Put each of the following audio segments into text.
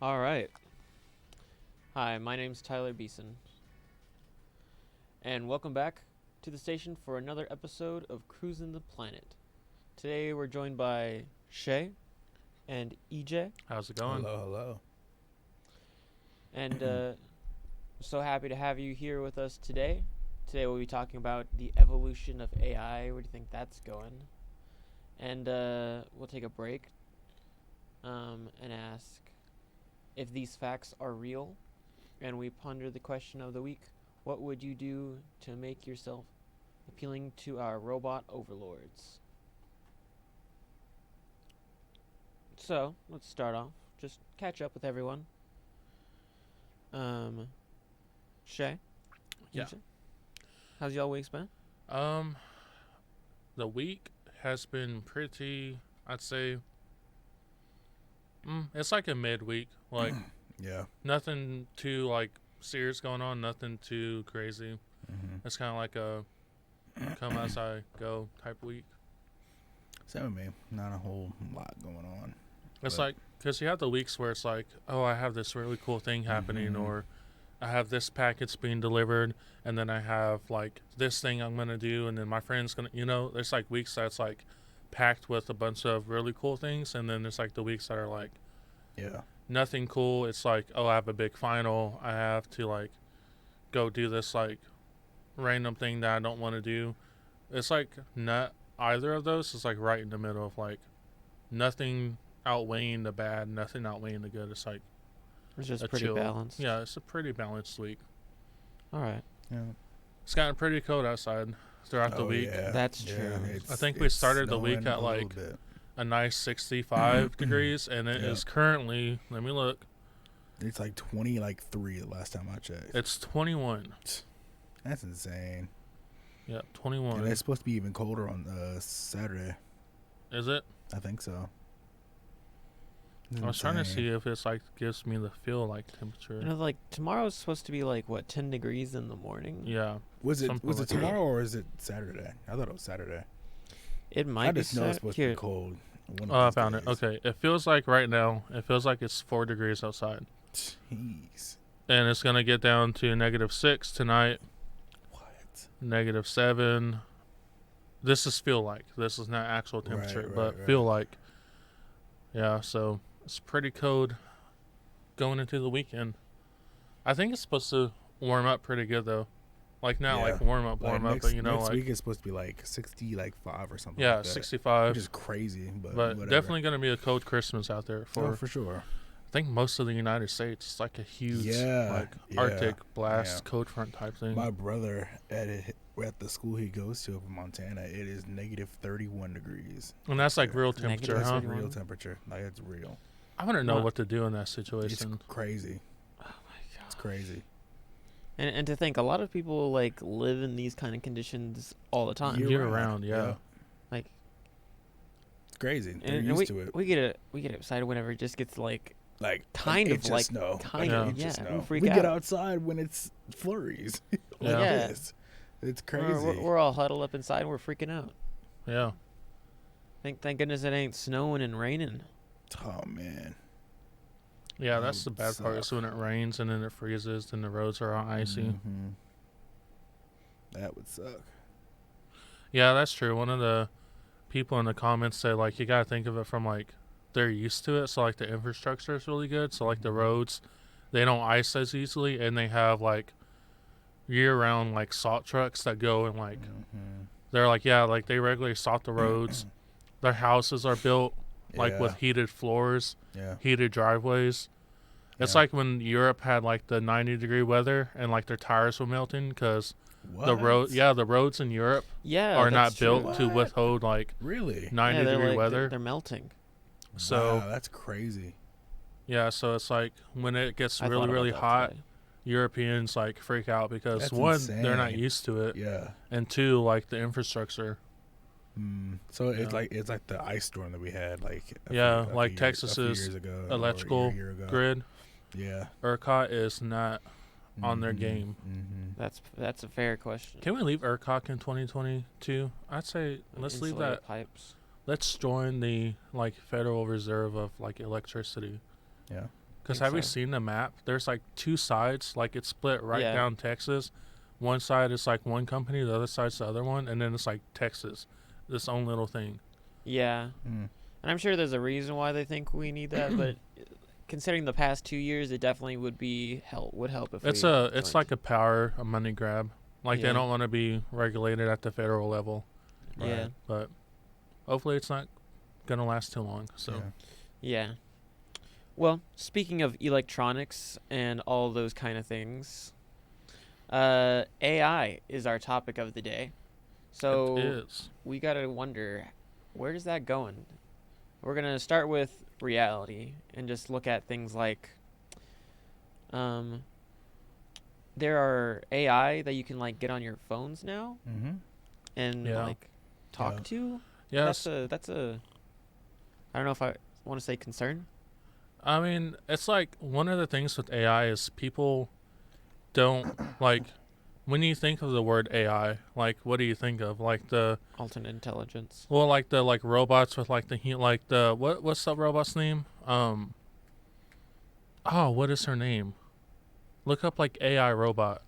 All right. Hi, my name's Tyler Beeson, and welcome back to the station for another episode of Cruisin the Planet. Today we're joined by Shay and EJ, How's it going? Hello. and so happy to have you here with us today. Today we'll be talking about the evolution of AI. Where do you think that's going? And we'll take a break and ask if these facts are real, and we ponder the question of the week: what would you do to make yourself appealing to our robot overlords? So let's start off. Just catch up with everyone. Shay. Yeah. EJ? How's y'all weeks been? The week has been pretty, I'd say, it's like a mid-week. Like, Yeah. nothing too, like, serious going on, nothing too crazy. Mm-hmm. It's kind of like a come as I go type week. Same with me. Not a whole lot going on. It's But- like, because you have the weeks where it's like, oh, I have this really cool thing happening, Mhm. or I have this package being delivered, and then I have, like, this thing I'm going to do, and then my friend's going to, there's, like, weeks that's, like, packed with a bunch of really cool things, and then there's, like, the weeks that are, like, Yeah. nothing cool. It's like, oh, I have a big final. I have to, like, go do this, like, random thing that I don't want to do. It's, like, not either of those. It's, like, right in the middle of, like, nothing outweighing the bad, nothing outweighing the good. It's, like, It's just a pretty chill. balanced. Yeah, it's a pretty balanced week. All right. Yeah. It's gotten pretty cold outside throughout the Oh, week. Yeah. That's Yeah, true. it's- I think we it's started the week snowing at, a little like, bit. A nice 65 degrees, and it Yeah. is currently, let me look, It's like 3 the last time I checked. it's 21. That's insane. Yeah, 21. And it's supposed to be even colder on Saturday. Is it? I think so. It's I was trying to insane. see if it's like gives me the feel like temperature. You know, like tomorrow's supposed to be like what, 10 degrees in the morning. Yeah. Was it something was it like that. tomorrow or is it Saturday? I thought it was Saturday. It I might be just know it's supposed to here. be cold. one of Oh, I these found it. days. Okay. It feels like right now, it feels like it's 4 degrees outside. Jeez. And it's going to get down to -6 tonight, What? -7. This is feel like. This is not actual temperature, Right, but right. feel like. Yeah, so it's pretty cold going into the weekend. I think it's supposed to warm up pretty good, though. Like, not like Yeah. warm up, Like but, next, you know, next like, week is supposed to be like 65 or something. yeah, like that, 65. which is crazy, but whatever. Definitely going to be a cold Christmas out there Oh, for sure. I think most of the United States. It's like a huge, Yeah, yeah, Arctic blast, yeah. cold front type thing. My brother at the school he goes to up in Montana, it is -31 degrees. And that's like Yeah. real Negative temperature, That's huh? 31. real temperature. Like it's real. I want to know Wow. what to do in that It's situation. crazy. Oh my It's god. crazy. And to think a lot of people like live in these kind of conditions all the time. Year Year round, round, yeah. yeah. Like, It's crazy. They're and used we, to it. we get excited whenever it just gets like Like kind an of inch like snow. kind of, an inch yeah, snow. we freak get out. outside when it's flurries. like Yeah. this. It's we're, crazy. we're all huddled up inside and we're freaking out. Yeah. Thank goodness it ain't snowing and raining. Oh man. Yeah, That that's the would bad part. Is when it rains and then it freezes, then the roads are all icy. Mhm. That would suck. Yeah, that's true. One of the people in the comments said, like, you got to think of it from, like, they're used to it. So, like, the infrastructure is really good. So, like, the roads, they don't ice as easily. And they have, like, year-round, like, salt trucks that go and, like, Mhm. they're, like, yeah, like, they regularly salt the roads. Their houses are built, like, Yeah. with heated floors, Yeah. heated driveways. It's Yeah. like when Europe had, like, the 90-degree weather and, like, their tires were melting because the roads in Europe Yeah, are not that's true. built to What? withhold, like, Really? 90-degree like, weather. They're melting. So, wow, that's crazy. yeah, so it's like when it gets I thought really, about really that hot, today. Europeans, like, freak out because, That's one, they're not insane. used to it, Yeah. and two, like, the infrastructure. So Yeah. it's like the ice storm that we had like Yeah, a few like years- Texas's a few years ago, or electrical a year ago. grid. Yeah. ERCOT is not on their game. Mm-hmm. That's a fair question. Can we leave ERCOT in 2022? I'd say let's leave Insulated that. pipes. Let's join the, like, Federal Reserve of, like, electricity. Yeah. Because think have you so. seen the map? There's like two sides, like it's split right Yeah. down Texas. One side is like one company, the other side's the other one, and then it's like Texas, this own little thing. Yeah. Mm. And I'm sure there's a reason why they think we need that, but considering the past 2 years, it definitely would help if It's we it's joined. like a money grab. Like Yeah. they don't want to be regulated at the federal level, Yeah. Right. but hopefully it's not gonna last too long. So Yeah. Yeah. Well, speaking of electronics and all those kind of things, AI is our topic of the day. So it is. we gotta wonder, where is that going? We're gonna start with reality and just look at things like, there are AI that you can like get on your phones now Mm-hmm. and Yeah. like talk Yeah. to. Yes, That's a I don't know if I want to say concern. I mean it's like one of the things with AI is people don't like when you think of the word AI, like what do you think of? Like the Alternate intelligence. like the like robots with like the what's the robot's name? What is her name? Look up like AI robot.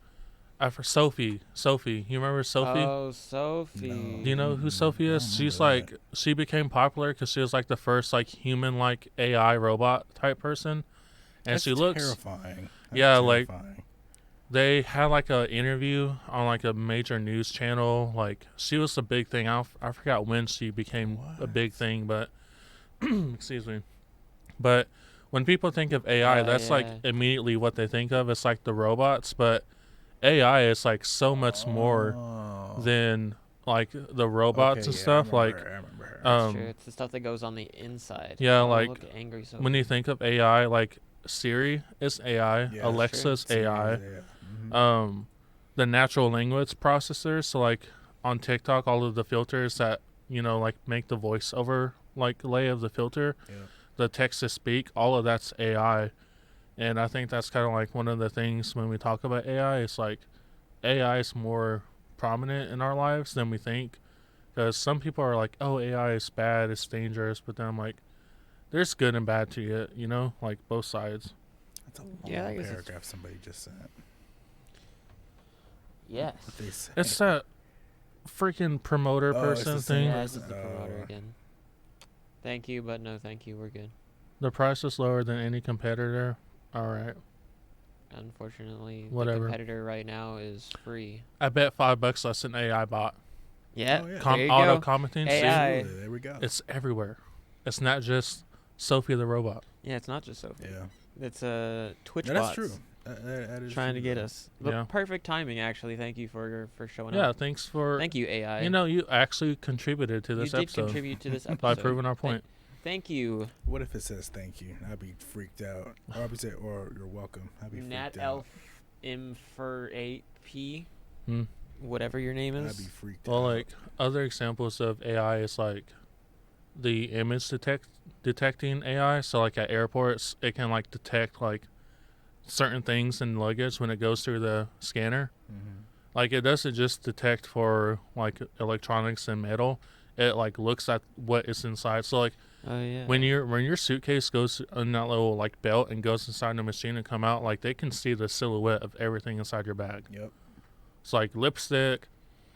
For Sophie. Sophie. You remember Sophie? Oh, Sophie. No. Do you know who Mm, Sophie I is? don't She's remember like she became popular because she was like the first like human like AI robot type person, and That's she looks. terrifying. That's Yeah, like- terrifying. They had like a interview on like a major news channel. Like she was the big thing. I forgot when she became a big What? thing, but excuse me. But when people think of AI, that's like yeah. immediately what they think of. It's like the robots, but AI is like so much more Oh. than like the robots Okay, and yeah, stuff. I Like remember her. That's true. It's the stuff that goes on the inside. yeah, Oh, like, look angry Sophie. when you think of AI, like Siri is AI, Yeah, Alexa's Seriously, AI. yeah. Mhm. The natural language processors. So like on TikTok, all of the filters that like make the voiceover like lay of the filter, Yeah. the text to speak, all of that's AI. And I think that's kind of like one of the things when we talk about AI. It's like AI is more prominent in our lives than we think, because some people are like, "Oh, AI is bad, it's dangerous," but then I'm like, "There's good and bad to it," like both sides. That's a long Yeah, I guess it's- paragraph somebody just sent. Yes. What they say. It's that freaking promoter Oh, it's person the thing. same Yeah, this is the Oh. promoter again. Thank you, but no thank you. We're good. The price is lower than any competitor. All right. Unfortunately, Whatever. the competitor right now is free. I bet $5 less than AI bot. Yeah, Oh, yeah. there you Auto go. commenting. AI. See? Absolutely, there we go. It's everywhere. It's not just Sophie the robot. Yeah, it's not just Sophie. Yeah. It's Twitch No, bots that's true. That is trying true, to get though. us. The Yeah. perfect timing, actually. Thank you for showing Yeah, up. thanks for. Thank you, AI. You actually contributed to You this did episode contribute to this episode. by proving our point. Thank you, What if it says thank you? I'd be freaked out. Or I'd be say, or you're welcome. I'd be Nat freaked out. Elf Infer8P, Hmm. whatever your name I'd is. be freaked Well, out. like other examples of AI is like the image detecting AI. So like at airports, it can like detect like certain things in luggage when it goes through the scanner. Mhm. Like it doesn't just detect for like electronics and metal. It like looks at what is inside. So like Oh yeah. when your suitcase goes in that little like belt and goes inside the machine and come out, like they can see the silhouette of everything inside your bag. Yep. It's like lipstick,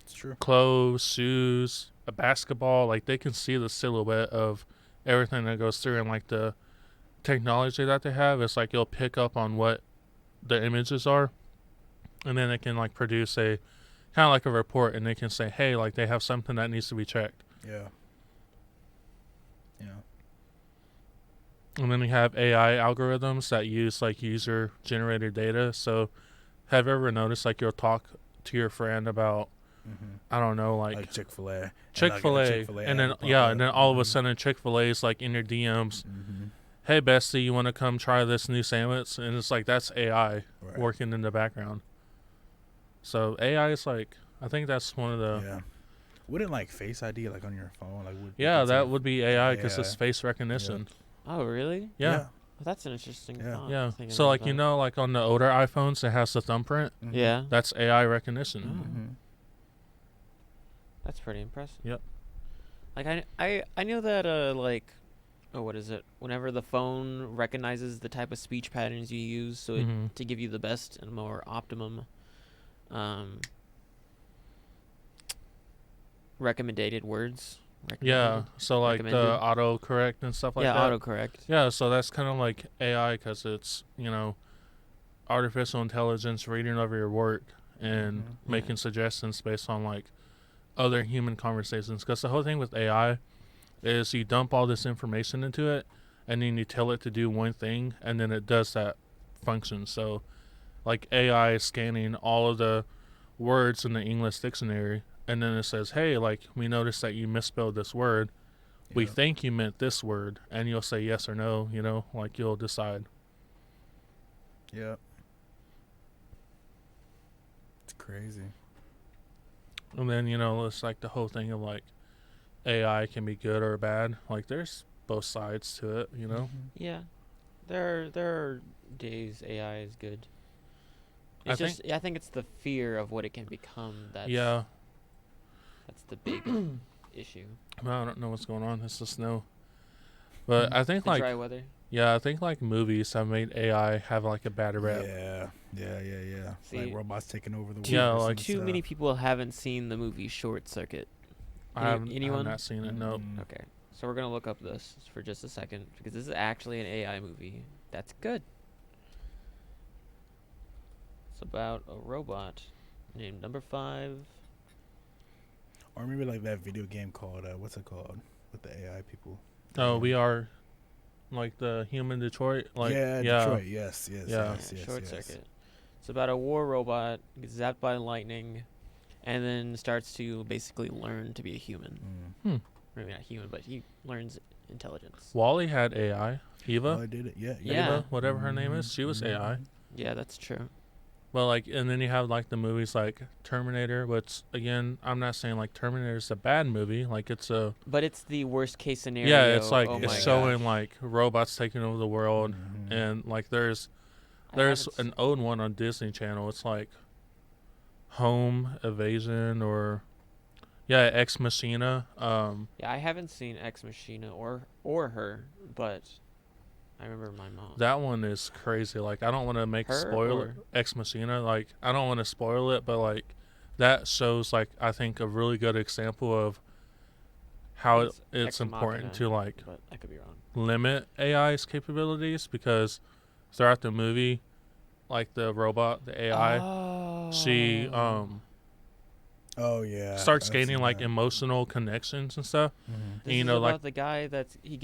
It's true. clothes, shoes, a basketball. Like they can see the silhouette of everything that goes through, and like the technology that they have is like it'll pick up on what the images are, and then it can like produce a kind of like a report, and they can say, hey, like they have something that needs to be checked. Yeah. Yeah. And then you have AI algorithms that use like user generated data. So have you ever noticed like you'll talk to your friend about, Mm-hmm. I don't know, like Chick-fil-A. Chick-fil-A, and then and then all of a sudden Chick-fil-A is like in your DMs, Mm-hmm. hey bestie, you want to come try this new sandwich? And it's like that's AI Right. working in the background. So AI is like, I think that's one of the Yeah. Wouldn't like Face ID like on your phone like would that would be AI because Yeah. it's face recognition. Oh really? Yeah. Well, that's an interesting Yeah. thought. Yeah. thinking So about like that. like on the older iPhones it has the thumbprint. Mhm. Yeah. That's AI recognition. Oh. Mm-hmm. That's pretty impressive. Yep. Like I know that like what is it? Whenever the phone recognizes the type of speech patterns you use, so to give you the best and more optimum recommended words. Yeah, so like the recommended. autocorrect and stuff like Yeah, that. autocorrect. Yeah, so that's kind of like AI because it's, artificial intelligence reading over your work and making suggestions based on like other human conversations. Because the whole thing with AI is you dump all this information into it and then you tell it to do one thing and then it does that function. So like AI is scanning all of the words in the English dictionary and then it says, hey, like we noticed that you misspelled this word. We think you meant this word, and you'll say yes or no, like you'll decide. Yep. It's crazy. And then, it's like the whole thing of like AI can be good or bad. Like there's both sides to it, Yeah. There are days AI is good. I think it's the fear of what it can become that's the big issue. Well, I don't know what's going on. It's the snow. But I think the like dry weather. Yeah, I think like movies have made AI have like a bad rep. Yeah. See, like robots taking over the world. Yeah, like too many people haven't seen the movie Short Circuit. Anyone? I've not seen it. No. Okay, so we're gonna look up this for just a second because this is actually an AI movie. That's good. It's about a robot named Number 5. Or maybe like that video game called what's it called with the AI people? Oh, we are like the human Detroit. Like Detroit. Yes. Short Circuit. It's about a war robot gets zapped by lightning, and then starts to basically learn to be a human. Maybe not human, but he learns intelligence. Wall-E had AI. Eva. Oh, I did it. Yeah. Eva, whatever her name is, she was AI. Yeah, that's true. Well, like, and then you have like the movies like Terminator, which again, I'm not saying like Terminator is a bad movie. Like but it's the worst case scenario. Yeah, it's like it's showing like robots taking over the world, and like there's an old one on Disney Channel. It's like Home Evasion or Ex Machina. I haven't seen Ex Machina or her, but I remember my mom. That one is crazy. Like I don't want to make spoiler Ex Machina. Like I don't want to spoil it, but like that shows like I think a really good example of how it's important to like but I could be wrong. Limit AI's capabilities because throughout the movie, like the robot, the AI, she starts gaining like emotional connections and stuff. This and, is about like the guy that he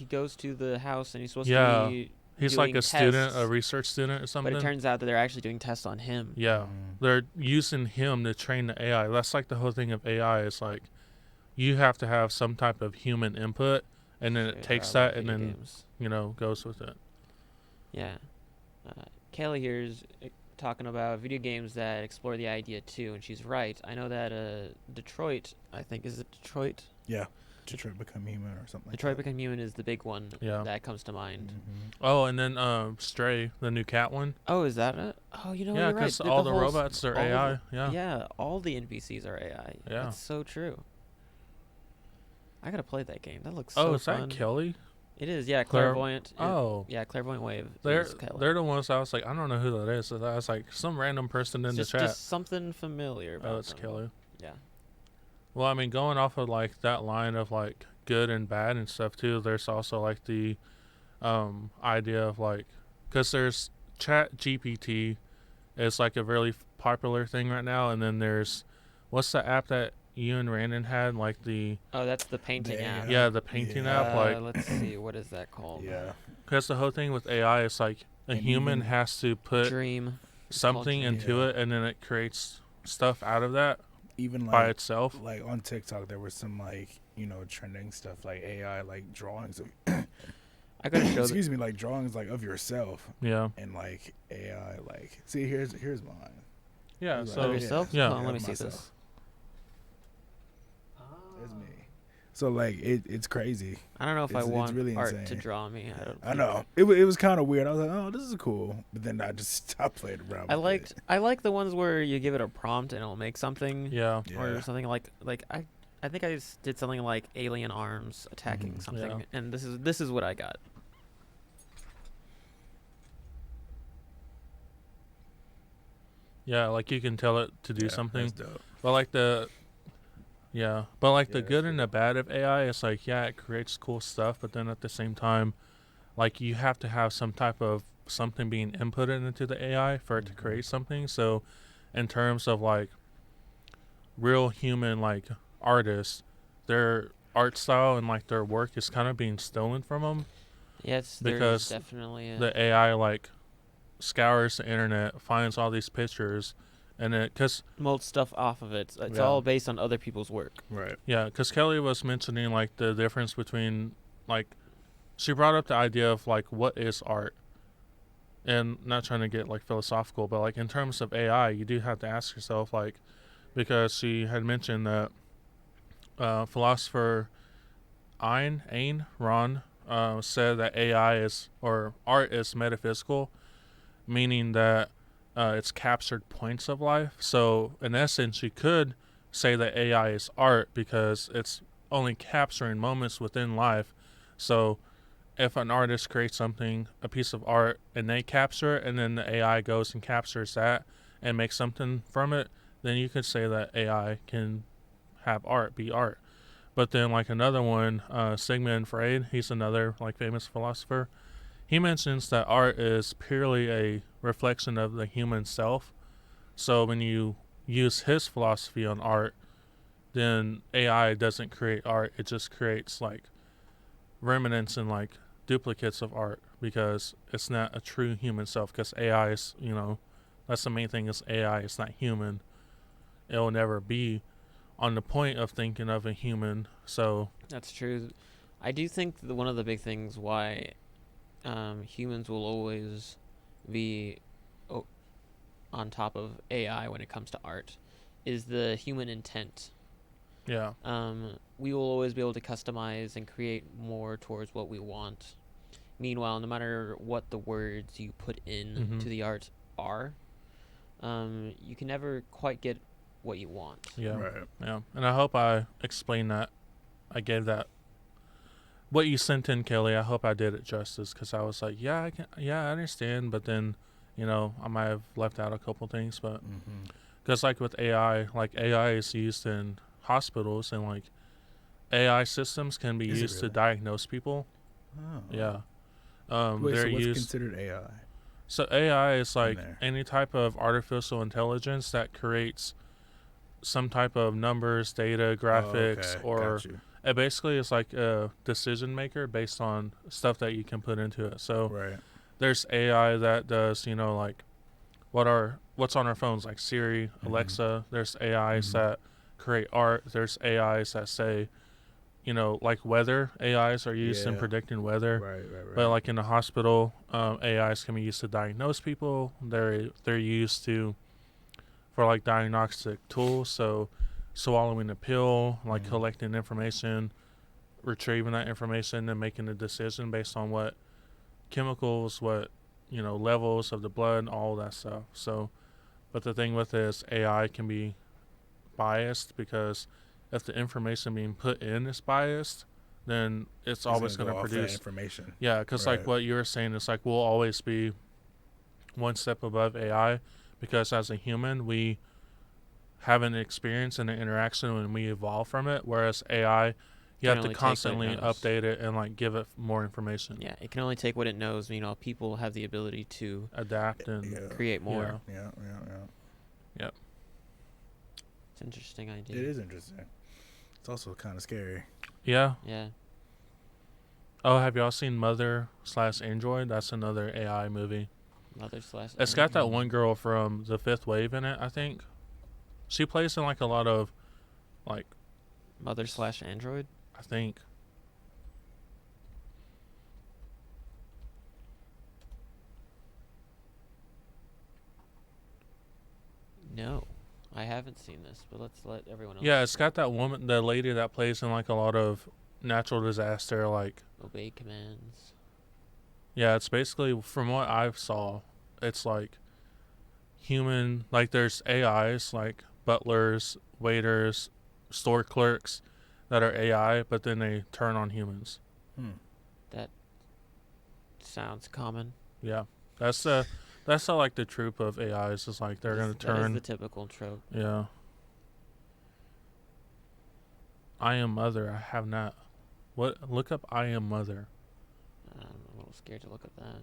goes to the house and he's supposed to be he's like a student, a research student or something. But it turns out that they're actually doing tests on him. Yeah, they're using him to train the AI. That's like the whole thing of AI is like you have to have some type of human input, and then it takes that and then goes with it. Yeah, Kelly here is talking about video games that explore the idea too, and she's right. I know that Detroit, I think, is it Detroit? Yeah, Detroit Become Human or something. Detroit Become Human is the big one that comes to mind. Oh, and then Stray, the new cat one. Oh, is that it? Oh, you're right. Yeah, because all the robots are AI. Yeah, all the NPCs are AI. Yeah, that's so true. I gotta play that game. That looks so fun. Oh, is that Kelly? It is, yeah, Clairvoyant. Yeah, Clairvoyant Wave. They're the ones I was like, I don't know who that is. So I was like, some random person in the chat. Just something familiar about it's Kelly. Yeah. Well, I mean, going off of like that line of like good and bad and stuff too, there's also like the idea of like, because there's Chat GPT is like a really popular thing right now, and then there's what's the app that you and Randon had, like the that's the painting app. Yeah, the painting app. Like, let's see, what is that called? Yeah, because the whole thing with AI is like a human has to put something into it, and then it creates stuff out of that. Even like, by itself. Like on TikTok, there was some like trending stuff like AI like drawings of. I gotta show. Excuse me, like drawings like of yourself. Yeah. And like AI, like see here's mine. Yeah. Like, so of yourself. Yeah. Let me see this. It's me. So like it's crazy. I don't know if I want really art insane. to draw me. I know it was kind of weird. I was like, oh, this is cool, but then I just stopped playing around. I like the ones where you give it a prompt and it'll make something. Yeah. Or something like I think I did something like alien arms attacking something, Yeah. and this is what I got. Yeah, like you can tell it to do Yeah, something. that's dope. But like the but like the Yeah, good that's and the bad of AI, it's like it creates cool stuff, but then at the same time, like you have to have some type of something being inputted into the AI for it to create something. So, in terms of like real human like artists, their art style and like their work is kind of being stolen from them Yes, because there's definitely a, the AI like scours the internet, finds all these pictures, and it because molds stuff off of it. It's Yeah. all based on other people's work. Right. because Kelly was mentioning like the difference between like she brought up the idea of like what is art, and not trying to get like philosophical, but like in terms of AI, you do have to ask yourself like because she had mentioned that philosopher Ayn Ron said that AI is or art is metaphysical, meaning that it's captured points of life. So in essence, you could say that AI is art because it's only capturing moments within life. So if an artist creates something, a piece of art, and they capture it, and then the AI goes and captures that and makes something from it, then you could say that AI can have art, be art. But then like another one, Sigmund Freud, he's another like famous philosopher. He mentions that art is purely a reflection of the human self. So when you use his philosophy on art, then AI doesn't create art. It just creates like remnants and like duplicates of art because it's not a true human self. Because AI is, that's the main thing is AI. It's not human. It will never be on the point of thinking of a human. So That's true. I do think that one of the big things why humans will always be on top of AI when it comes to art is the human intent. yeah, We will always be able to customize and create more towards what we want. Meanwhile, no matter what the words you put in to the art are, you can never quite get what you want. yeah, Right. yeah. And I hope I explained that. I gave that what you sent in, Kelly. I hope I did it justice because I was like, I understand, but then, I might have left out a couple things, but because like with AI, like AI is used in hospitals and like AI systems can be Is it used to really? diagnose people. Oh. Yeah. Wait, they're so what's used. considered AI? So AI is like there? any type of artificial intelligence that creates some type of numbers, data, graphics, Okay, or got you. it basically is like a decision maker based on stuff that you can put into it. So Right. there's AI that does, like what's on our phones, like Siri, Alexa. There's AIs that create art. There's AIs that say, like weather. AIs are used in Yeah. predicting weather. Right. But like in the hospital, AIs can be used to diagnose people. They're used for like diagnostic tools. So swallowing a pill, like collecting information, retrieving that information, and making a decision based on what chemicals, what levels of the blood, all that stuff. So, but the thing with this AI can be biased because if the information being put in is biased, then it's always going to go off that produce. information. Yeah, because like Right. what you were saying is like we'll always be one step above AI because as a human we have an experience and an interaction when we evolve from it, whereas AI you Can have to only take what it constantly knows. update it and like give it more information. Yeah, it can only take what it knows. People have the ability to Adapt and Yeah. create more. Yeah. It's an interesting idea. It is interesting. It's also kind of scary. yeah. Yeah. Oh, have y'all seen Mother/Android? That's another AI movie. Mother slash. It's got that one girl from The Fifth Wave in it, I think. She plays in like a lot of, like, Mother/Android. I think. No, I haven't seen this, but let's let everyone else. Yeah, it's got that woman, the lady that plays in like a lot of natural disaster, like. Obey commands. Yeah, it's basically, from what I saw, it's like human, like there's AIs, like butlers, waiters, store clerks that are AI, but then they turn on humans. That sounds common. Yeah, that's how like the troop of AIs is like they're gonna That is turn. the typical trope. Yeah. I am mother. I have not. What? Look up I am mother. I'm a little scared to look at that.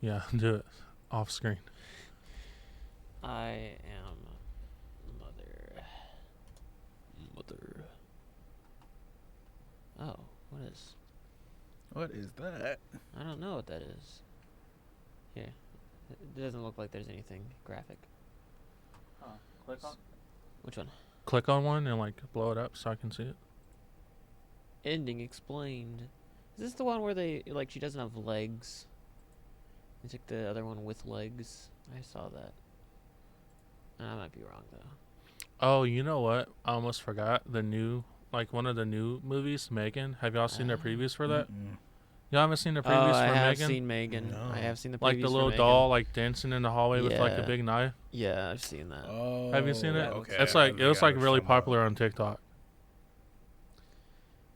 Yeah, do it off screen. I am mother. Mother. Oh, What is that? I don't know what that is. Here. It doesn't look like there's anything graphic. Click on. Which one? Click on one and like blow it up so I can see it. Ending explained. Is this the one where she doesn't have legs? They took the other one with legs. I saw that. I might be wrong though. Oh, you know what? I almost forgot one of the new movies, Megan. Have y'all seen the previews for that? Mm-mm. Y'all haven't seen the previews I for have Megan? seen Megan. No. I have seen the previews Like the for little Megan. doll like dancing in the hallway with like a Yeah. big knife. Yeah, I've seen that. Oh, Have you seen it? Okay. It's I like it was forgot like what really you're talking about. popular on TikTok.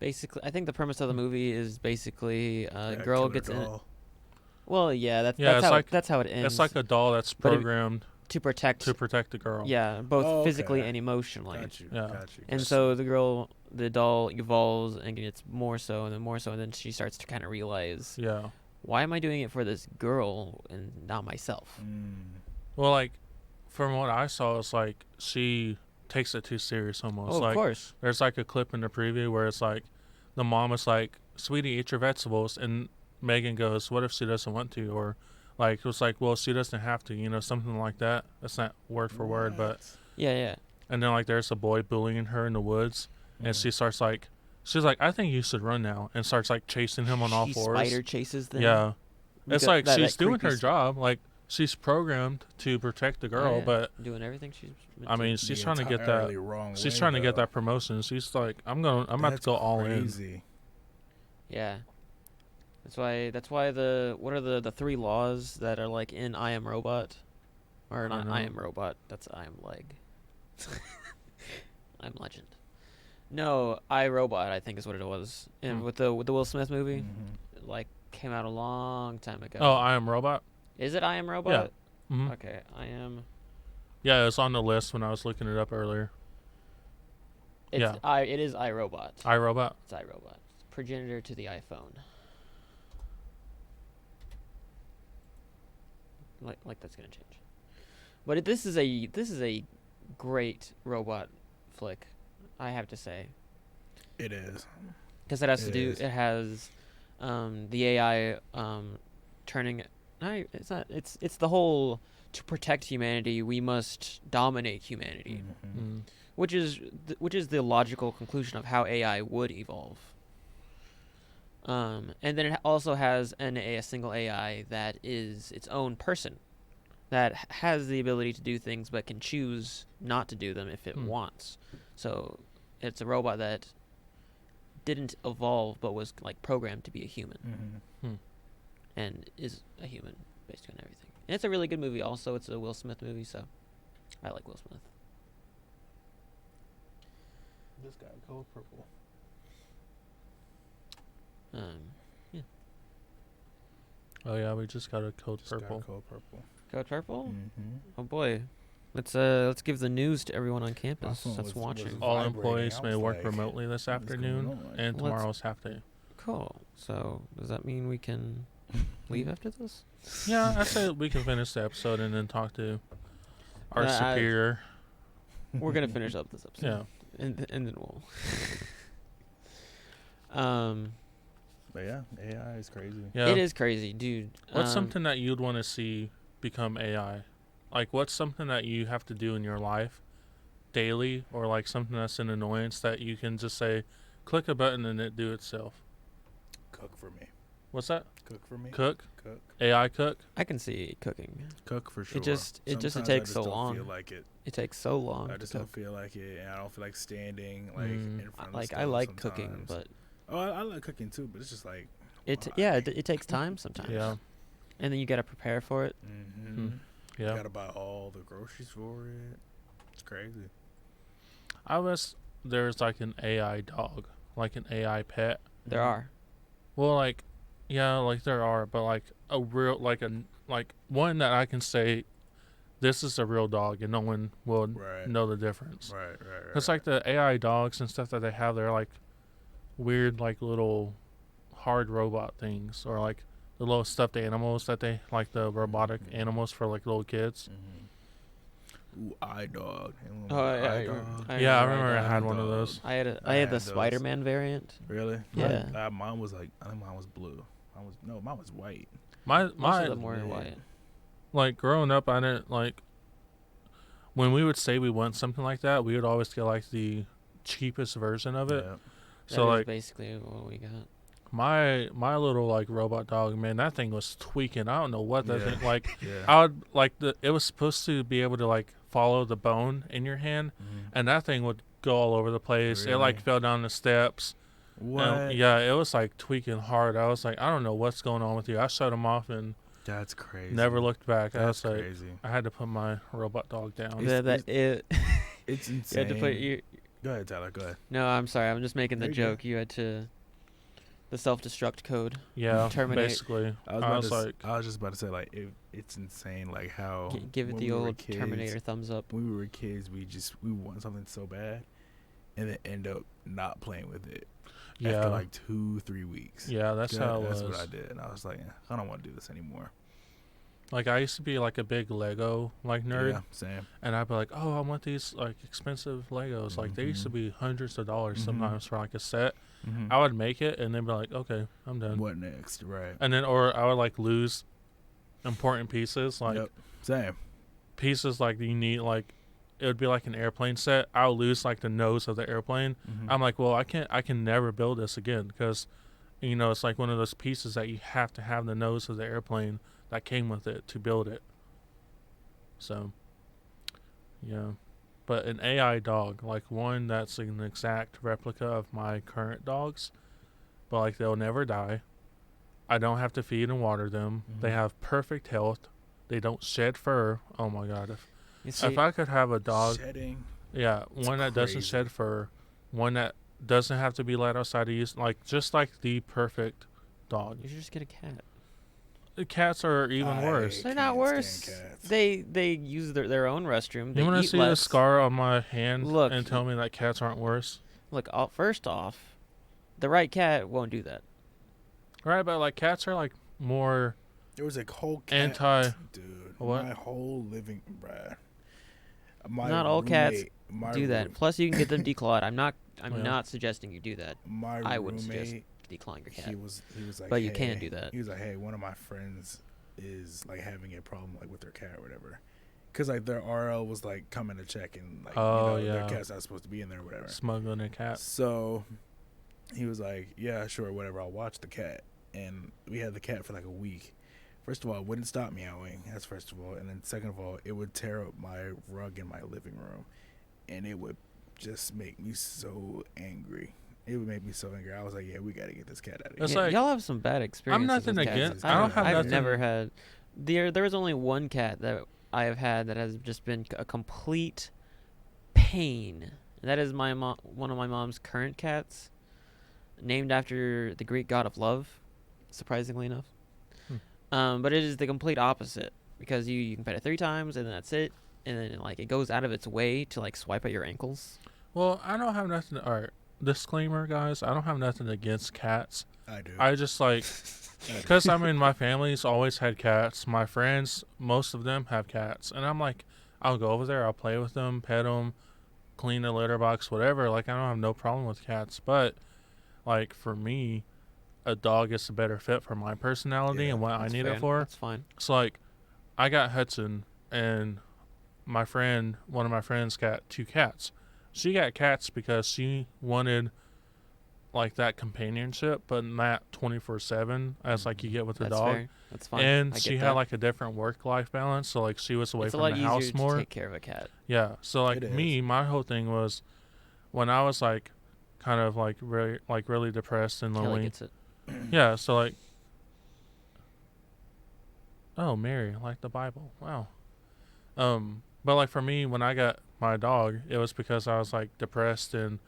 Basically, I think the premise of the movie is basically a Yeah, girl killer gets in. doll. Well, yeah, Yeah, that's it's how like- that's how it ends. It's like a doll that's But it- programmed to protect. to protect the girl. Yeah, both Oh, physically okay. and emotionally. Got you. Yeah. Got you. And so the doll evolves and gets more so and then more so, and then she starts to kind of realize, Yeah. why am I doing it for this girl and not myself? Well, like from what I saw, it's like she takes it too serious almost. Oh, of like course. there's like a clip in the preview where it's like the mom is like, "Sweetie, eat your vegetables," and Megan goes, "What if she doesn't want to?" Or like it was like, "Well, she doesn't have to," something like that. That's not word for word, but Yeah. and then like there's a boy bullying her in the woods, and she starts like, she's like, "I think you should run now," and starts like chasing him on all She fours. spider chases them. Yeah, it's Because like that she's doing creepy her job. Like she's programmed to protect the girl, yeah. but doing everything she's. meant I to. mean, she's The trying to get that. entirely wrong She's way, trying to get though. that promotion. She's like, I'm about to go all in. Crazy. Yeah. That's why what are the 3 laws that are like in I Am Robot? Or I not don't I know. Am Robot, that's I Am Leg. I'm Legend. No, I Robot I think is what it was. And with the Will Smith movie, Mhm. like came out a long time ago. Oh, I Am Robot. Is it I Am Robot? Mhm. Okay, I am. Yeah, it's on the list when I was looking it up earlier. It's Yeah. It is I Robot. I Robot. It's I Robot. Progenitor to the iPhone. Like that's gonna change. But this is a great robot flick, I have to say, It is. because it has to It do. is. It has the AI turning. No, it's not. It's the whole to protect humanity. We must dominate humanity, Mhm. Mm. which is the logical conclusion of how AI would evolve. And then it also has a single AI that is its own person, that has the ability to do things but can choose not to do them if it wants. So it's a robot that didn't evolve but was like programmed to be a human Mhm. and is a human based on everything. And it's a really good movie. Also, it's a Will Smith movie, so I like Will Smith. This guy color purple. Yeah. Oh yeah, we just got a code Just got purple. color purple. Code Purple. Mhm. Oh boy, let's give the news to everyone on campus phone that's was watching. All vibrating. employees I may was work like, remotely this what is going afternoon, on? and Let's- tomorrow's half day. Cool. So does that mean we can leave after this? Yeah, I say we can finish the episode and then talk to our I- superior. We're gonna finish up this episode. Yeah. And then we'll. But yeah, AI is crazy. Yeah. It is crazy, dude. What's something that you'd want to see become AI? Like, what's something that you have to do in your life daily, or like something that's an annoyance that you can just say, click a button and it do itself? Cook for me. What's that? Cook for me. Cook? Cook. AI cook? I can see cooking. Cook for sure. It just Sometimes takes I so don't long. Feel like it. It takes so long. I to just cook. don't feel like it, and I don't feel like standing like Mm. in front of Like the I stove like cooking, sometimes. but Oh, I like cooking too, but it's just like it takes time sometimes. Yeah. And then you gotta prepare for it. Mm-hmm. Yeah. You gotta buy all the groceries for it. It's crazy. I wish there's like an AI dog, like an AI pet. There are. Well, like, yeah, like there are, but like a real, like one that I can say, this is a real dog, and no one will Right. know the difference. Right. It's like the AI dogs and stuff that they have. They're like weird, like little hard robot things, or like the little stuffed animals that they like, the robotic animals for like little kids. Ooh, eye dog. Oh, Eye yeah, dog. I remember I that. had one of those. I had I the had those. Spider-Man variant. Really? Yeah. Mine was like, I think mine was blue. Mine was white. My Most of them were yeah. white. like growing up, I didn't like when we would say we want something like that, we would always get like the cheapest version of it. Yeah. That So is like basically what we got. my little like robot dog, man, that thing was tweaking. I don't know what that Yeah. thing like. Yeah. I would like it was supposed to be able to like follow the bone in your hand, and that thing would go all over the place. It like Really? fell down the steps. What? Yeah, it was like tweaking hard. I was like, I don't know what's going on with you. I shut him off and That's crazy. never looked back. That's I was like, crazy. I had to put my robot dog down. It's You insane. had to put you. Go ahead, Tyler. Go ahead. No, I'm sorry. I'm just making the There you go. joke. You had to. The self-destruct code. Yeah, Terminate. basically. I was just about to say, like, it's insane, like how Give it when the we were old kids- Terminator thumbs up. When we were kids, we want something so bad, and then end up not playing with it Yeah, after like 2-3 weeks. yeah, that's how it was. That's what I did, and I was like, I don't want to do this anymore. Like I used to be like a big Lego like nerd, Yeah, same. and I'd be like, oh, I want these like expensive Legos. Like they used to be hundreds of dollars Mhm. sometimes for like a set. Mm-hmm. I would make it and then be like, okay, I'm done. What next? Right. And then, or I would like lose important pieces, like Yep. Same. pieces like you need, like it would be like an airplane set. I'll lose like the nose of the airplane. Mhm. I'm like, well, I can never build this again because, you know, it's like one of those pieces that you have to have the nose of the airplane that came with it to build it. So, yeah. But an AI dog, like one that's an exact replica of my current dogs, but like they'll never die. I don't have to feed and water them. They Mhm. have perfect health. They don't shed fur. Oh my god. You see, If I could have a dog, Shedding. yeah, It's one that doesn't crazy. shed fur, one that doesn't have to be let outside to use, like just like the perfect dog. you should just get a cat. The cats are even I worse. They're not can't worse. stand cats. They use their own restroom. They You want to eat see the less. scar on my hand Look, and tell me that cats aren't worse? Look, first off, the right cat won't do that. Right, but like cats are like more There was a whole cat. Dude. What? My whole living, bruh. My Not all cats roommate- my do that. roo- Plus, you can get them declawed. I'm Yeah. not suggesting you do that. My I wouldn't suggest roommate, declawing your he cat. was like, But you hey, can do that. He was like, hey, one of my friends is like having a problem like with their cat or whatever, because like their RL was like coming to check and like Oh, their yeah. cat's not supposed to be in there or whatever. smuggling a cat. So he was like, yeah, sure, whatever, I'll watch the cat. And we had the cat for like a week. First of all, it wouldn't stop meowing. That's first of all. And then second of all, it would tear up my rug in my living room. And it would just make me so angry. It would make me so angry. I was like, yeah, we got to get this cat out of here. It's Yeah, like- y'all have some bad experiences. nothing with cats. against- I don't have I've nothing- never had. There was only one cat that I have had that has just been a complete pain. And that is one of my mom's current cats, named after the Greek god of love, surprisingly enough. But it is the complete opposite because you can pet it 3 times and then that's it, and then like it goes out of its way to like swipe at your ankles. Well, I don't have nothing. All right, disclaimer, guys. I don't have nothing against cats. I do. I just like, because I mean, my family's always had cats. My friends, most of them have cats, and I'm like, I'll go over there, I'll play with them, pet them, clean the litter box, whatever. Like, I don't have no problem with cats, but like for me, a dog is a better fit for my personality Yeah, and what I That's need fair. it for. That's fine. So like, I got Hudson, and my friend, one of my friends, got 2 cats. She got cats because she wanted like that companionship, but not 24/7 as like you get with a That's dog. fair. That's fine. And I she get had that. like a different work-life balance, so like she was away It's a from lot the easier house to more. take care of a cat. Yeah. So like It me, is. my whole thing was when I was like kind of like really depressed and Kelly lonely. gets it. Yeah. So like, oh, Mary, like the Bible. Wow. But like for me, when I got my dog, it was because I was like depressed and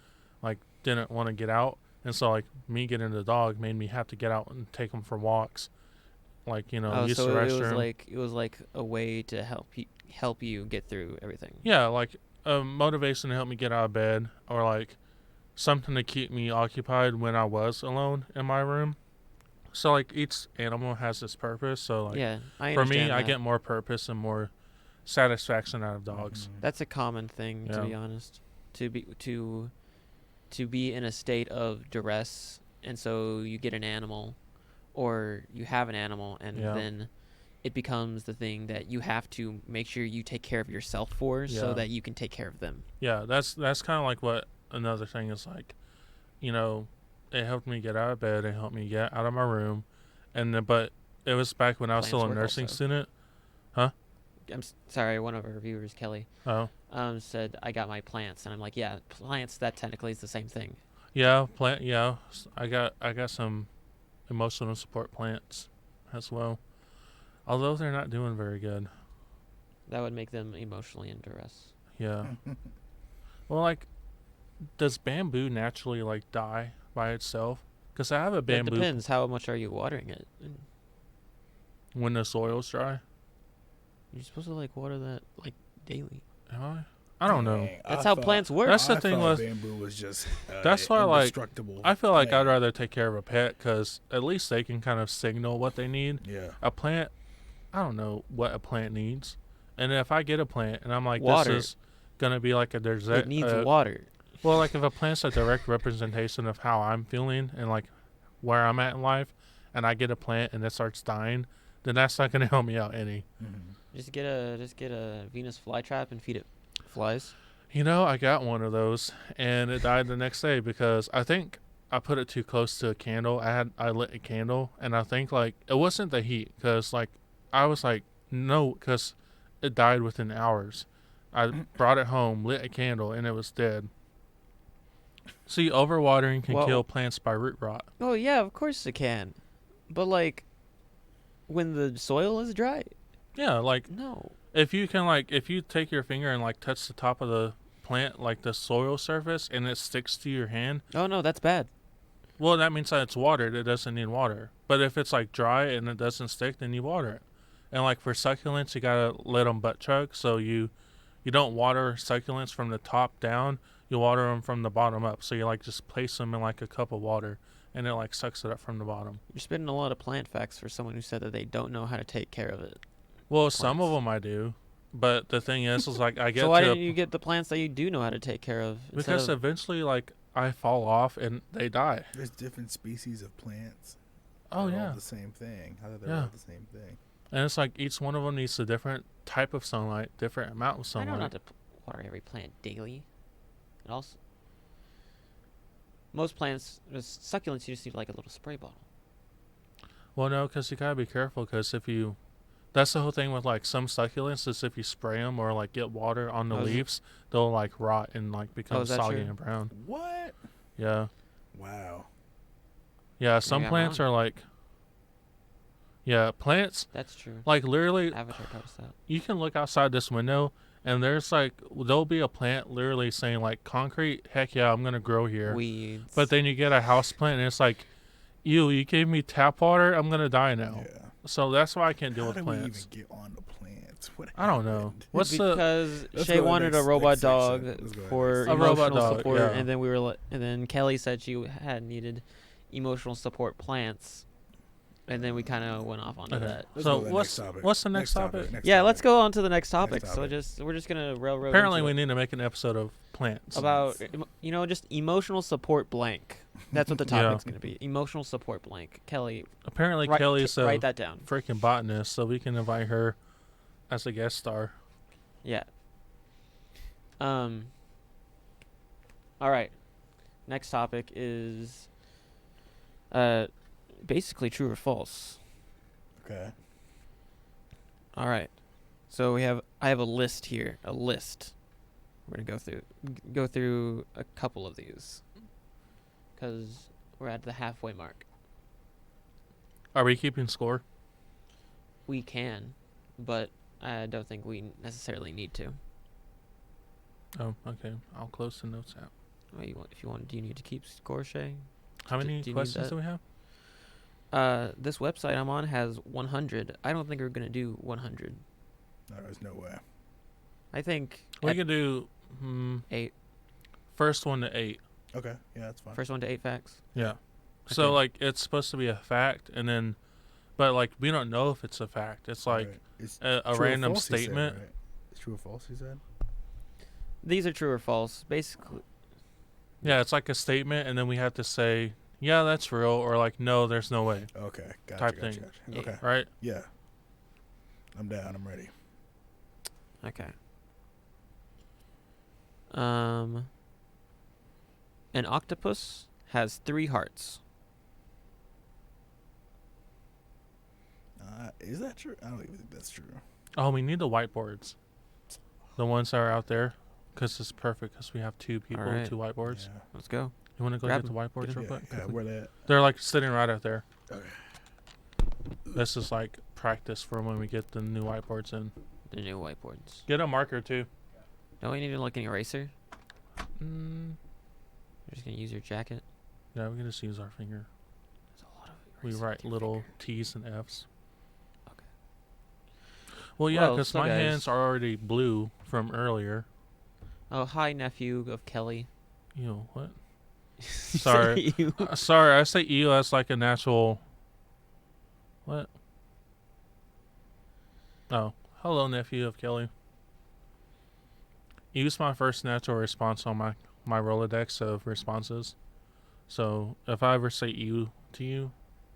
like didn't want to get out, and so like me getting the dog made me have to get out and take him for walks, like use the so restroom. it was like a way to help you get through everything. Yeah, like a motivation to help me get out of bed, or like something to keep me occupied when I was alone in my room. So like each animal has its purpose. So like Yeah, I for understand me, I that. get more purpose and more satisfaction out of dogs. That's a common thing, to Yeah. be honest. To be in a state of duress, and so you get an animal, or you have an animal, and Yeah. then it becomes the thing that you have to make sure you take care of yourself for, so Yeah. that you can take care of them. Yeah, that's kind of like what another thing is like. It helped me get out of bed. It helped me get out of my room, but it was back when I was Plants still a work nursing also. student. I'm sorry, one of our viewers, Kelly, Oh, said I got my plants, and I'm like, yeah, plants. That technically is the same thing. yeah, plant. Yeah, I got some emotional support plants as well. Although they're not doing very good. That would make them emotionally in duress. Yeah. Well, like, does bamboo naturally like die by itself? Because I have a It bamboo depends. How much are you watering it? when the soil's dry. You're supposed to like water that like daily. Am I? I don't know. Dang, That's I how thought- plants work. That's the I thing thought with- bamboo was just That's why, like, indestructible I feel like I'd plant. rather take care of a pet because at least they can kind of signal what they need. Yeah. A plant, I don't know what a plant needs. And if I get a plant and I'm like, Water. this is going to be like a desert. It needs water. Well, like if a plant's a direct representation of how I'm feeling and like where I'm at in life, and I get a plant and it starts dying, then that's not going to help me out any. Mhm. Just get a Venus flytrap and feed it flies. I got one of those and it died the next day because I think I put it too close to a candle. I lit a candle and I think like it wasn't the heat because like I was like no, because it died within hours. I brought it home, lit a candle, and it was dead. See, overwatering can Well- kill plants by root rot. Oh yeah, of course it can. But like when the soil is dry, Yeah, like no. if you take your finger and like touch the top of the plant, like the soil surface, and it sticks to your hand, Oh no, that's bad. well, that means that it's watered. It doesn't need water. But if it's like dry and it doesn't stick, then you water it. And like for succulents, you gotta let them butt chug. So you don't water succulents from the top down. You water them from the bottom up. So you like just place them in like a cup of water, and it like sucks it up from the bottom. You're spitting a lot of plant facts for someone who said that they don't know how to take care of it. Well, some of Plants. them I do, but the thing is like I get So why to didn't you get the plants that you do know how to take care of? instead because of, eventually like I fall off and they die. There's different species of plants. Oh They're yeah. all the same thing. How are they Yeah. all the same thing? And it's like each one of them needs a different type of sunlight, different amount of I sunlight. know not to water every plant daily. And also, most plants, succulents, you just need like a little spray bottle. Well, no, because you gotta be careful. Because that's the whole thing with like some succulents is if you spray them or like get water on the Oh, is it- leaves, they'll like rot and like become is that soggy true? and brown. What? Yeah, Wow. yeah. Some got plants mine. are like, yeah, plants That's true. like literally. Avatar taught us that. You can look outside this window and there's like there'll be a plant literally saying like concrete. Heck yeah, I'm gonna grow here. Weeds. But then you get a house plant and it's like, you gave me tap water. I'm gonna die now. Yeah. So that's why I can't deal How with did plants. we even get on the plants? What I don't know. happened? What's the because Let's Shay go to the wanted a next robot section. dog Let's go to the for next section. A robot emotional dog, support, yeah. and then and then Kelly said she had needed emotional support plants, and then we kind of went off onto Okay. that. Let's So go to the what's next topic. what's the next topic? Next Let's topic. go on to the next topic. So topic. we're just gonna railroad. Apparently, into we it. need to make an episode of plants. about just emotional support blank. That's what the Yeah. topic's gonna be. Emotional support blank. Kelly, Apparently, Kelly's write a that down. freaking botanist, so we can invite her as a guest star. Yeah. All right. Next topic is basically true or false. Okay. All right. So I have a list here, a list. We're going to go through a couple of these cuz we're at the halfway mark. Are we keeping score? We can, but I don't think we necessarily need to. Oh, okay. I'll close the notes out. Wait, if you want, do you need to keep score, Shay? How many do you need questions that? do we have? This website I'm on has 100. I don't think we're gonna do 100. No, there's no way. I think We could do 8. first one to 8. Okay, yeah, that's fine. First one to 8 facts. Yeah. So Okay. like it's supposed to be a fact, and then, but like we don't know if it's a fact. It's like Right. It's a true or random false, he said, statement. right? It's true or false, he said? These are true or false. Basically, Yeah, it's like a statement, and then we have to say, yeah, that's real, or like, no, there's no way, Okay, gotcha, Type gotcha, thing. gotcha. Yeah. Okay, right? yeah. I'm down, I'm ready. okay. An octopus has 3 hearts. Is that true? I don't even think that's true. Oh, we need the whiteboards, the ones that are out there, because it's perfect. Because we have 2 people, Alright. 2 whiteboards. Yeah. Let's go. You want to go Grab get the whiteboards real quick? Yeah, where they at? They're like sitting right out there. Okay. This is like practice for when we get the new whiteboards in. The new whiteboards. Get a marker too. Don't we need to like an eraser? Mm, You're just gonna use your jacket. yeah, we can just use our finger. There's a lot of We erasers write with your little finger. T's and F's. Okay. Well, yeah, Well, because so my guys- hands are already blue from earlier. Oh, hi, nephew of Kelly. Ew, what? You Sorry. said you. Sorry, I say ew as like a natural. What? Oh, hello, nephew of Kelly. Ew's my first natural response on my Rolodex of responses. So if I ever say ew to you,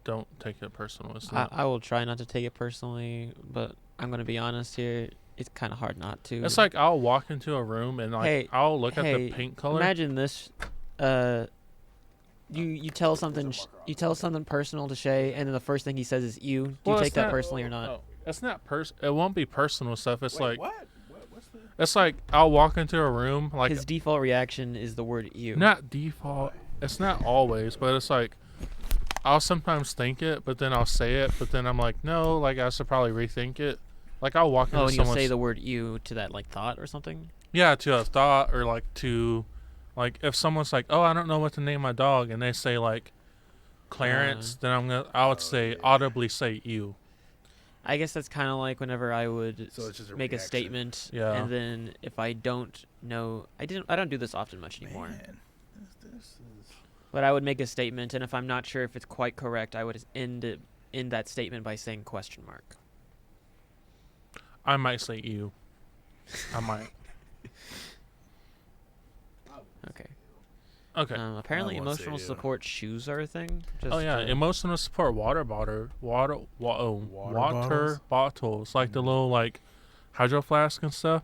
don't take it personal. It's not. I will try not to take it personally, but I'm gonna be honest here. It's kind of hard not to. It's like I'll walk into a room and like Hey, I'll look at hey, the paint color. Imagine this. You tell something personal to Shay, and then the first thing he says is "you." Do Well, you it's take that not- personally or not? Oh, it's not It won't be personal stuff. It's like what? What's the? it's like I'll walk into a room like His default reaction is the word "you." not default. It's not always, but it's like I'll sometimes think it, but then I'll say it, but then I'm like, no, like I should probably rethink it. Like I'll walk into Oh, and you'll someone's say the word "you" to that like thought or something. yeah, to a thought, or like to like if someone's like, oh, I don't know what to name my dog, and they say like Clarence, then I would say audibly say you. I guess that's kind of like whenever I would So it's just a make a reaction. statement, Yeah. and then if I don't know, I don't do this often much anymore. Man, this is. But I would make a statement, and if I'm not sure if it's quite correct, I would end that statement by saying question mark. I might say you. I might. Okay. Okay. Apparently, I won't say emotional you. support shoes are a thing. Just, Oh yeah, emotional support water Water bottles, like the little like hydro flask and stuff.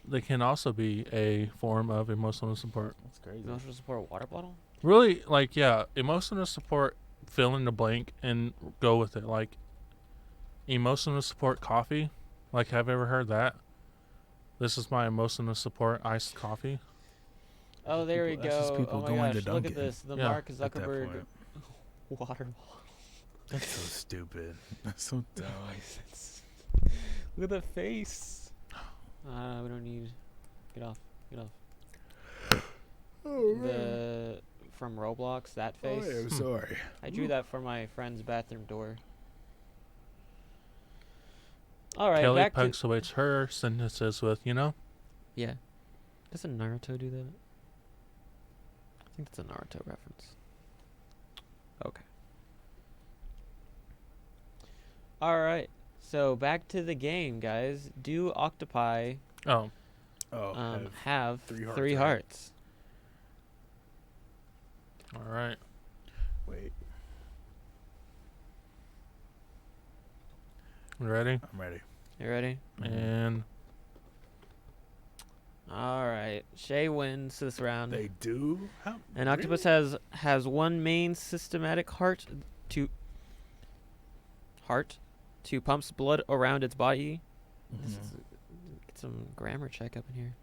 They can also be a form of emotional support. That's crazy. emotional support water bottle. Really, like yeah, emotional support. Fill in the blank and go with it. Like emotional support coffee. Like, have you ever heard that? This is my emotional support iced coffee. Oh, there we That's just go. people Oh my going to gosh, look at Dunkin'. this. The Yeah, Mark At that Zuckerberg point. water bottle. That's so stupid. That's so dumb. Look at the face. We don't need. Get off. Get off. The from Roblox, that face. Oh, I'm sorry. I drew that for my friend's bathroom door. All right, Kelly back to punctuates her sentences with, you know. yeah. Doesn't Naruto do that? I think that's a Naruto reference. Okay. All right. So back to the game, guys. Do octopi Oh, have three three hearts, right? hearts? all right. Wait, You ready? I'm ready. You ready? And All right. Shay wins this round. They do? How? An octopus has one main systematic heart to pumps blood around its body. This is, get some grammar check up in here.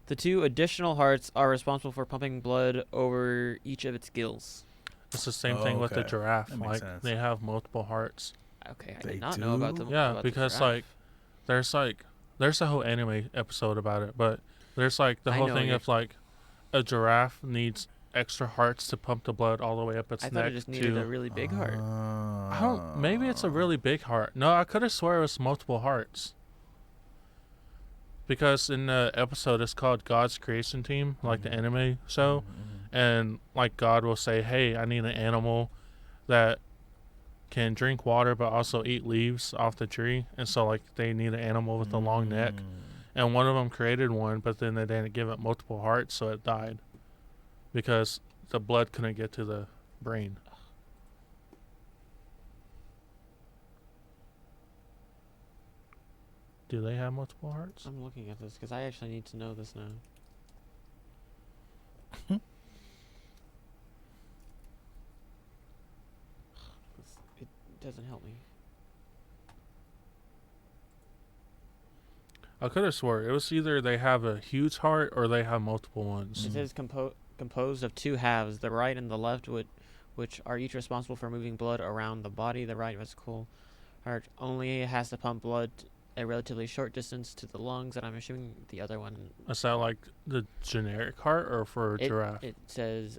The 2 additional hearts are responsible for pumping blood over each of its gills. it's the same Oh, thing with the okay. giraffe. That makes Like sense. they have multiple hearts. Okay, I They did not know about do? the Yeah, about the because giraffe. there's a whole anime episode about it, but There's like the I whole know thing you- of like a giraffe needs extra hearts to pump the blood all the way up its I neck thought it just needed a to. really big heart. I don't. Maybe it's a really big heart. No, I could have swore it was multiple hearts. Because in the episode, it's called God's Creation Team, like the anime show, and like God will say, "Hey, I need an animal that can drink water but also eat leaves off the tree," and so like they need an animal with a long neck, and one of them created one, but then they didn't give it multiple hearts, so it died because the blood couldn't get to the brain. Do they have multiple hearts? I'm looking at this because I actually need to know this now. It doesn't help me. I could have swore it was either they have a huge heart or they have multiple ones. It says composed of two halves, the right and the left, which are each responsible for moving blood around the body. The right vesicle heart only has to pump blood a relatively short distance to the lungs, and I'm assuming the other one. Is that like the generic heart or for a giraffe? It says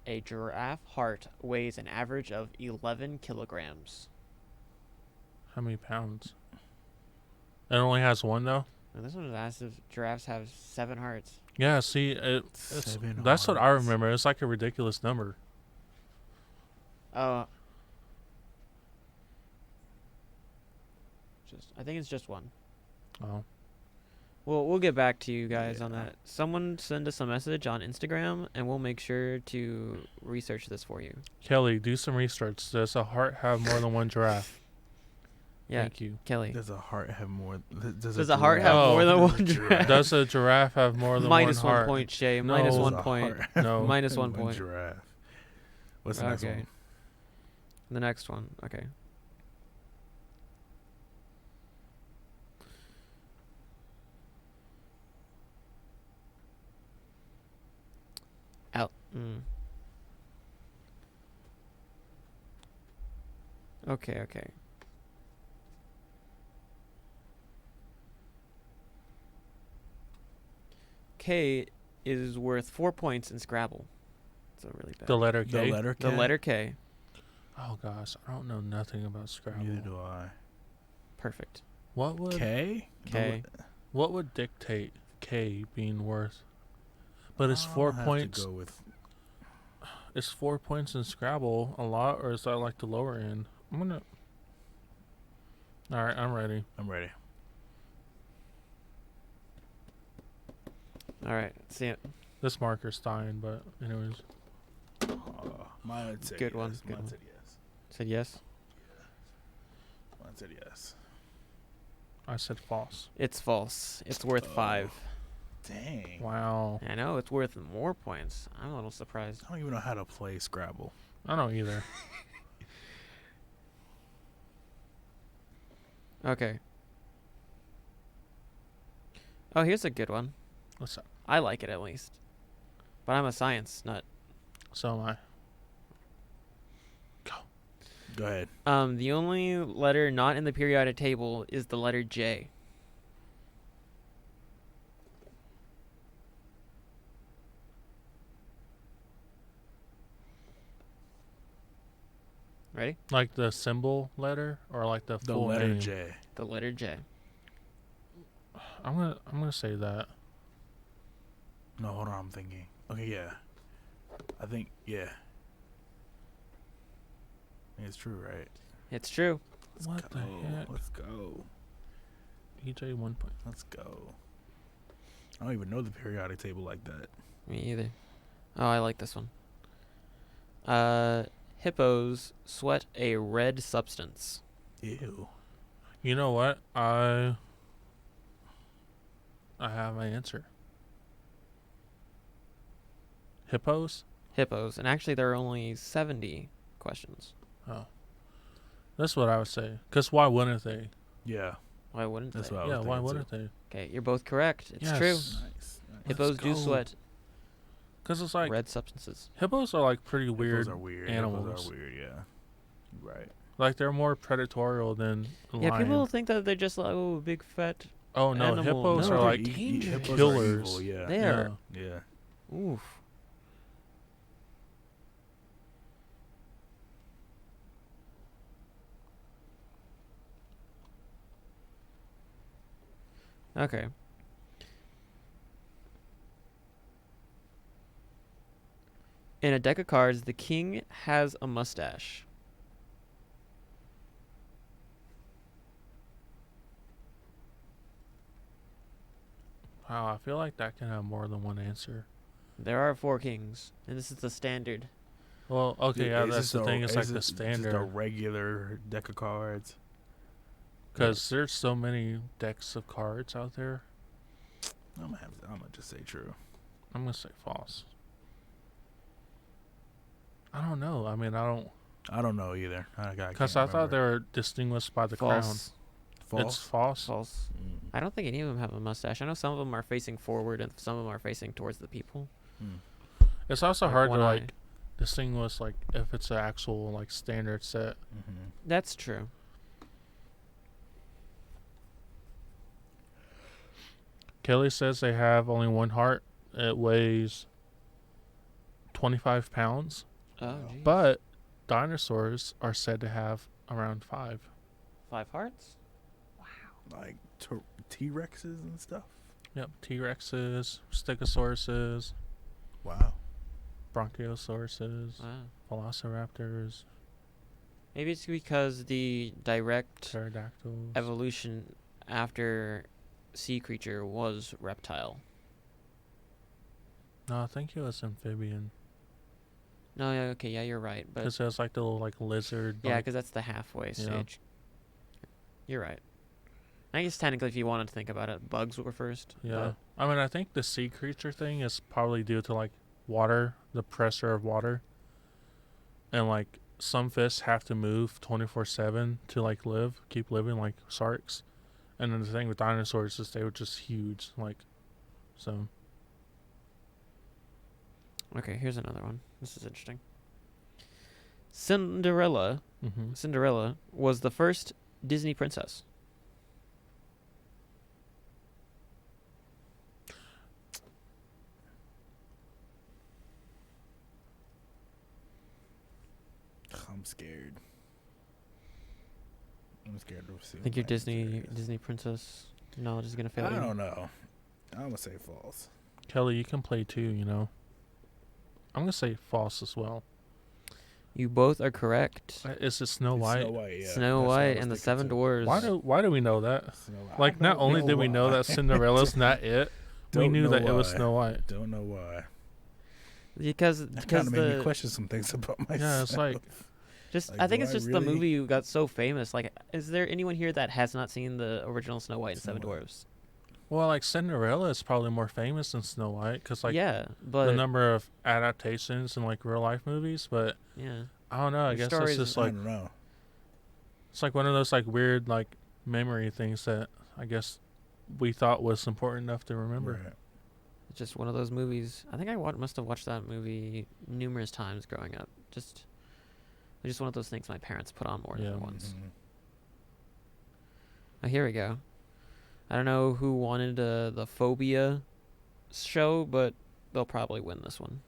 a giraffe heart weighs an average of 11 kilograms. How many pounds? It only has one though? And this one is asked if giraffes have 7 hearts. Yeah, see, that's what I remember. It's like a ridiculous number. Oh. I think it's just one. Oh. Well, we'll get back to you guys on that. Someone send us a message on Instagram, and we'll make sure to research this for you. Kelly, do some research. Does a heart have more than one giraffe? Yeah, Thank you. Kelly. Does a heart have more? Does a heart have more than one giraffe? Does a giraffe have more than Minus one heart? 1 point, Shay. No. Minus Does 1 a point. heart No. Minus 1 One point. giraffe. What's the next Okay. one? The next one. Okay. Out. Okay. K is worth 4 points in Scrabble. So really bad. The letter The K? letter K. The letter K. Oh, gosh. I don't know nothing about Scrabble. Neither do I. Perfect. What would K. K. What would dictate K being worth? But it's I'll 4 have to points. go with Is 4 points in Scrabble a lot, or is that like the lower end? I'm gonna. All right, I'm ready. I'm ready. All right. See it. This marker's dying, but anyways. Mine would say Good yes. one, Mine good one. said yes. Said yes. Mine said yes. I said false. It's false. It's worth 5. Dang. Wow. I know it's worth more points. I'm a little surprised. I don't even know how to play Scrabble. I don't either. Okay. Oh, here's a good one. What's that? I like it at least. But I'm a science nut. So am I. Go ahead. The only letter not in the periodic table is the letter J. Ready? Like the symbol letter, or like the The full letter name? J. The letter J. I'm gonna say that. No, hold on. I'm thinking. Okay, yeah. I think, yeah. I think it's true, right? It's true. Let's What go. the heck? Let's go. EJ 1 point. Let's go. I don't even know the periodic table like that. Me either. Oh, I like this one. Hippos sweat a red substance. Ew. You know what? I have my answer. Hippos? Hippos. And actually, there are only 70 questions. Oh. That's what I would say. Because why wouldn't they? Yeah. Why wouldn't That's they? what I was Yeah, why thinking wouldn't too. they? Okay, you're both correct. It's Yes. true. Nice. Hippos do go. sweat Because it's like, red substances. hippos are like pretty Hippos weird are weird. animals. Hippos are weird, yeah. You're right. Like they're more predatorial than a Yeah, lion. people think that they're just like, oh, big fat Oh no, animal. hippos No, are they're like dangerous. hippos are killers. evil, yeah. They are. Yeah. Oof. Okay. In a deck of cards, the king has a mustache. Wow, I feel like that can have more than one answer. There are 4 kings, and this is the standard. Well, okay, yeah, Is that's this the thing. It's like is the it just a standard. regular deck of cards. Because there's so many decks of cards out there. I'm gonna just say true. I'm going to say false. I don't know. I mean, I don't know either. because I thought they were distinguished by the crown. False. It's false. False. Mm. I don't think any of them have a mustache. I know some of them are facing forward and some of them are facing towards the people. Mm. It's also Like hard to one like eye. distinguish like if it's an actual like standard set. Mm-hmm. That's true. Kelly says they have only one heart. It weighs 25 pounds, Oh, geez. but dinosaurs are said to have around 5. 5 hearts? Like T-Rexes and stuff. Yep, T-Rexes, Stegosauruses, Wow. Bronchiosauruses, Wow. Velociraptors, Maybe it's because the direct pterodactyls. evolution after sea creature was reptile. No, I think it was amphibian. No, yeah, okay, yeah, you're right. But Because it was like the little like lizard. yeah, like, because that's the halfway Yeah. stage. You're right. I guess technically, if you wanted to think about it, bugs were first. yeah. I mean, I think the sea creature thing is probably due to like water, the pressure of water. And like some fish have to move 24/7 to like keep living, like sharks. And then the thing with dinosaurs is they were just huge, like, so. Okay, here's another one. This is interesting. Cinderella was the first Disney princess. I'm scared. I'm scared to see. I think what your my answer is. Disney princess knowledge is gonna fail I you. don't know. I'm gonna say false. Kelly, you can play too, you know. I'm going to say false as well. You both are correct. Is it Snow It's White? Snow White, yeah. Snow That's what I White was and the thinking 7 too. Dwarves. Why do we know that? Snow White. Like, I not don't only know did we know why. that Cinderella's not it, we Don't knew know that it was why. Snow White. Don't know why. Because That kind of made me the question some things about myself. Yeah, it's like, just Like, I think do it's I just the really- movie got so famous. Like, is there anyone here that has not seen the original Snow White and Snow 7 White. Dwarves? well, like Cinderella is probably more famous than Snow White because like yeah, but the number of adaptations in like real life movies. But yeah, I don't know. I Your guess stories- it's just I like don't know. it's like one of those like weird like memory things that I guess we thought was important enough to remember. Right. it's just one of those movies. I think I must have watched that movie numerous times growing up. Just one of those things my parents put on more Yeah. than once. Mhm. Oh, here we go. I don't know who wanted the phobia show, but they'll probably win this one.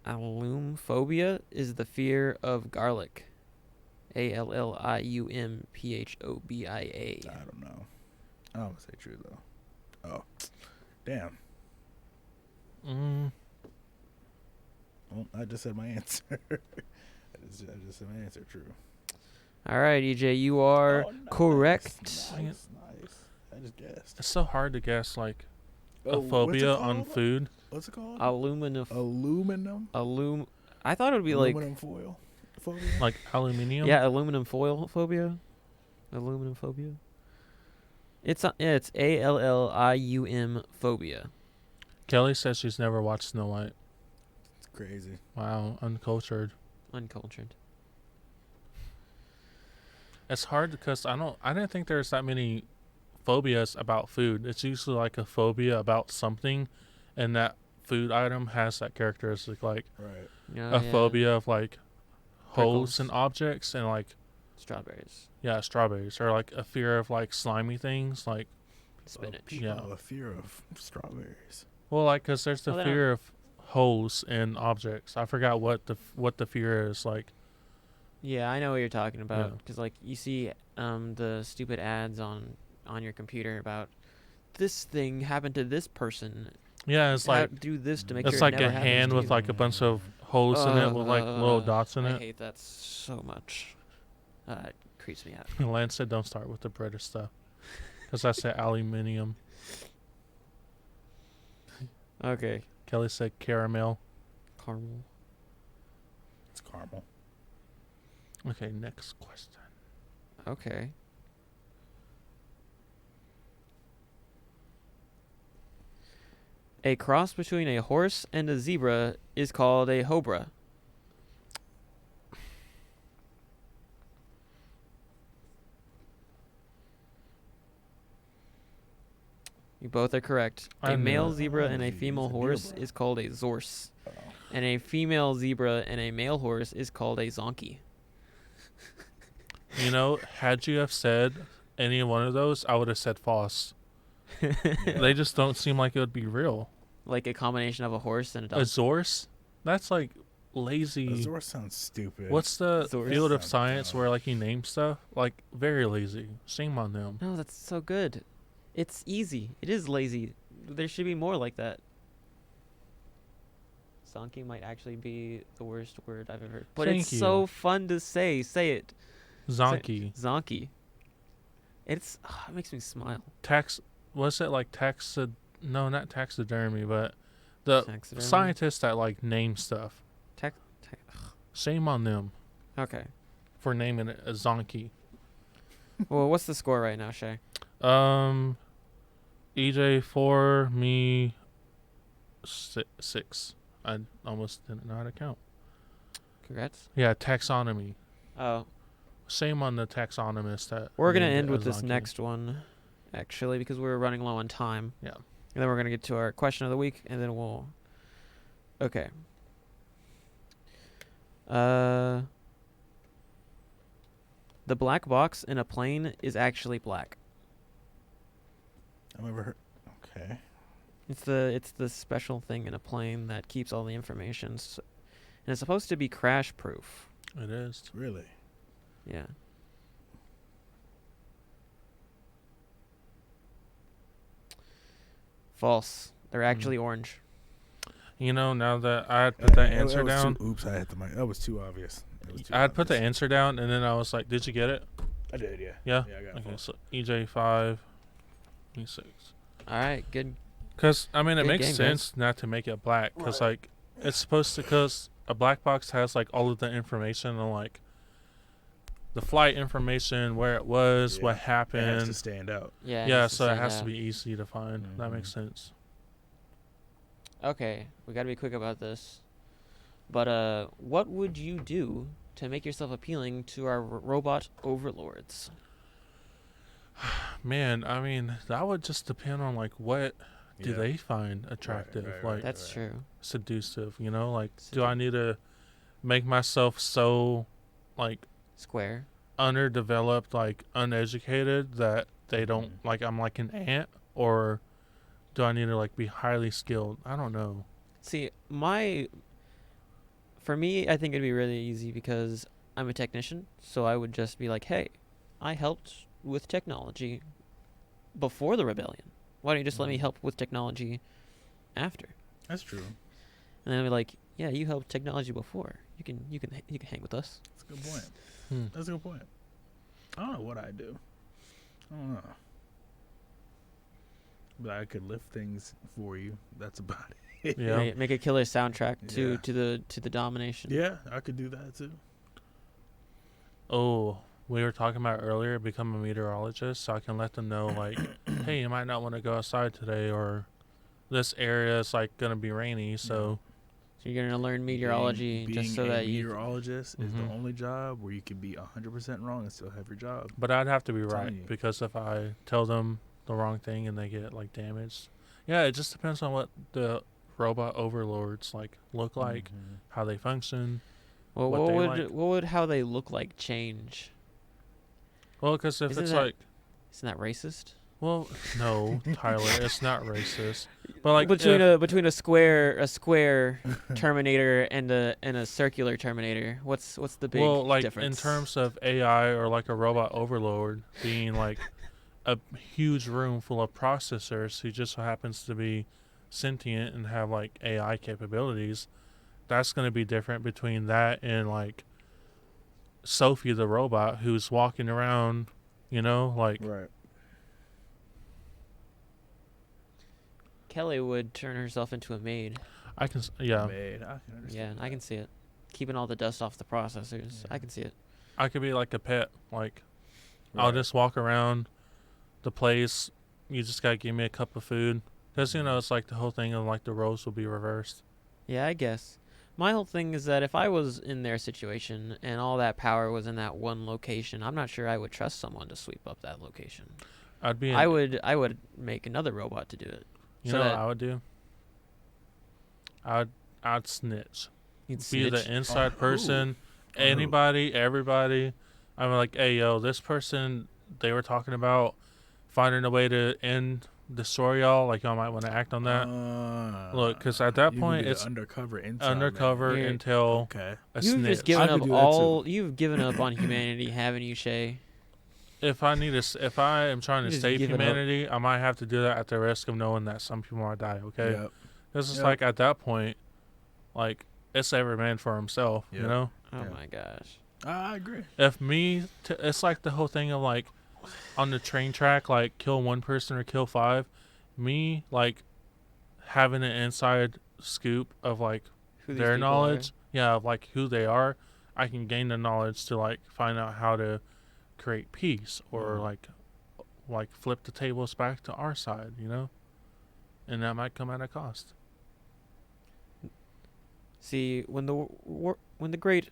Allumophobia is the fear of garlic. ALLIUMPHOBIA. I don't know. I'm gonna say true though. Oh, damn. Well, I just said my answer. I just said my answer. True. All right, EJ, you are Oh, nice, correct. Nice. I just guessed. It's so hard to guess like Oh, a what's it phobia on called? food. What's it called? Aluminum. Aluminum. I thought it would be like Aluminum foil. Phobia? Like aluminium. yeah, aluminum foil phobia. Aluminum phobia. It's ALLIUM phobia. Kelly says she's never watched Snow White. It's crazy. Wow, uncultured. Uncultured. It's hard because I didn't think there's that many phobias about food. It's usually like a phobia about something, and that food item has that characteristic, like Right. Oh, a yeah. phobia of like holes Prickles. and objects, and like Strawberries. Yeah, strawberries. Or like a fear of like slimy things, like Spinach. Yeah. The fear of strawberries. well, like because there's the Well, they fear of holes in objects. I forgot what the fear is like. Yeah, I know what you're talking about. Yeah. Because like you see the stupid ads on your computer about this thing happened to this person. Yeah, it's like do this to make it's sure like it never a happens hand to with you. like a bunch of holes in it with like little dots in I it. hate that so much. It creeps me out. Lance said, "Don't start with the British stuff," because I said aluminium. Okay. Kelly said caramel. Caramel. It's caramel. Okay, next question. Okay. A cross between a horse and a zebra is called a hobra. You both are correct. I A knew male it. zebra Oh, and a geez, female a horse zebra. is called a zorse. Oh. And a female zebra and a male horse is called a zonkey. You know, had you have said any one of those, I would have said false. Yeah. They just don't seem like it would be real. Like a combination of a horse and a A donkey. Zorse? That's like lazy. Azor sounds stupid. What's the Zorse? field of Sounds science dumb. where like you name stuff? Like very lazy. Shame on them. No, that's so good. It's easy. It is lazy. There should be more like that. Zonkey might actually be the worst word I've ever heard. But Thank it's you. so fun to say. Say it. Zonkey. Zonkey. It makes me smile. What's it like no, not taxidermy, but the Taxidermy? scientists that like name stuff. Shame on them Okay. for naming it a zonkey. Well, what's the score right now, Shay? EJ 4, me 6. I almost didn't know how to count. Congrats. Yeah, taxonomy. Oh, Shame on the taxonomist that we're going to named it end with a this zonkey. next one, actually, because we're running low on time. Yeah. And then we're going to get to our question of the week, and then we'll... Okay. The black box in a plane is actually black. I've never heard. Okay. It's the special thing in a plane that keeps all the information. And it's supposed to be crash proof. It is. Really? Yeah. False. They're actually orange. You know, now that I had put that answer was down, Oops, I hit the mic. That was too obvious. I had put the answer down, and then I was like, "Did you get it?" I did, yeah. Yeah. Yeah, I got it. Okay, False. so EJ 5, me 6. All right, good. Because I mean, it Good makes game, guys. sense not to make it black, because like it's supposed to. Because a black box has like all of the information on like the flight information, where it was, Yeah. what It has happened. to stand out. Yeah. Yeah, needs so it stand has to out. be easy to find. That makes Mhm. sense. Okay, we gotta be quick about this. But what would you do to make yourself appealing to our robot overlords? Man, I mean, that would just depend on like what do Yeah. they find attractive, right, like That's true. seductive. You know, like do I need to make myself so like Square. underdeveloped, like uneducated that they don't Mhm. like I'm like an ant, or do I need to like be highly skilled? I don't know. See, for me, I think it'd be really easy because I'm a technician, so I would just be like, hey, I helped with technology before the rebellion. Why don't you just let me Mhm. help with technology after? That's true. And then I'd be like, yeah, you helped technology before. You can hang with us. That's a good point. Hmm. That's a good point. I don't know what I'd do. I don't know. But I could lift things for you. That's about it. Yeah. Make a killer soundtrack Yeah. to the domination. Yeah, I could do that too. Oh, we were talking about earlier, become a meteorologist, so I can let them know like, hey, you might not want to go outside today, or this area is like gonna be rainy, so So you're gonna learn meteorology being just so a that you. meteorologist is Mhm. the only job where you can be 100% wrong and still have your job. but I'd have to be I'm telling right you. because if I tell them the wrong thing and they get like damaged, yeah, it just depends on what the robot overlords like look like, Mhm. how they function. Well, what what they would like. what would how they look like change? Well, because if Isn't it's that- like, Isn't that racist? well, no, Tyler, it's not racist. But like between a square Terminator and a circular Terminator, what's the big well, like difference? in terms of AI or like a robot overlord being like a huge room full of processors who just so happens to be sentient and have like AI capabilities, that's going to be different between that and like Sophie the robot who's walking around, like Right. Kelly would turn herself into a maid. I can yeah, Made. I can understand. Yeah, I can see it. Keeping all the dust off the processors. Yeah. I can see it. I could be like a pet, like I'll just walk around the place. You just gotta give me a cup of food, because it's like the whole thing of like the roles will be reversed. Yeah, I guess. My whole thing is that if I was in their situation and all that power was in that one location, I'm not sure I would trust someone to sweep up that location. I'd be. I would make another robot to do it. You so know what that I would do? I'd snitch. you'd Be snitch. the inside who? person. Anybody, everybody. I'm like, hey, yo, this person they were talking about finding a way to destroy y'all. Like, y'all might want to act on that. Look, because at that you point, could be the it's undercover intel. undercover You're- until Okay. a You've snitch. just given I could up do that too. all. You've given up on humanity, haven't you, Shay? If I am trying You to just save give it up. humanity, I might have to do that at the risk of knowing that some people might die. Okay, Yep. because it's Yep. like at that point, like it's every man for himself. Yep. Oh Yeah. my gosh. I agree. If it's like the whole thing of like on the train track, like kill one person or kill five. Me like having an inside scoop of like Who these their people are. knowledge, of like who they are. I can gain the knowledge to like find out how to create peace or like flip the tables back to our side, and that might come at a cost. See, when the great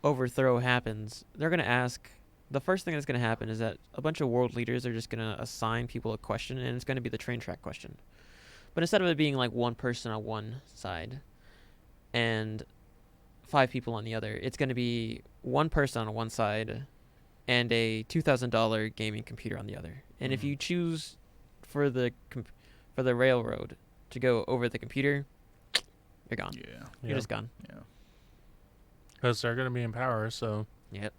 overthrow happens, they're gonna ask. The first thing that's gonna happen is that a bunch of world leaders are just gonna assign people a question, and it's gonna be the train track question. But instead of it being like one person on one side and 5 people on the other, it's gonna be one person on one side and a $2,000 gaming computer on the other. And if you choose for the railroad to go over the computer, you're gone. Yeah. You're just gone. Yeah. Because they're going to be in power, so Yep.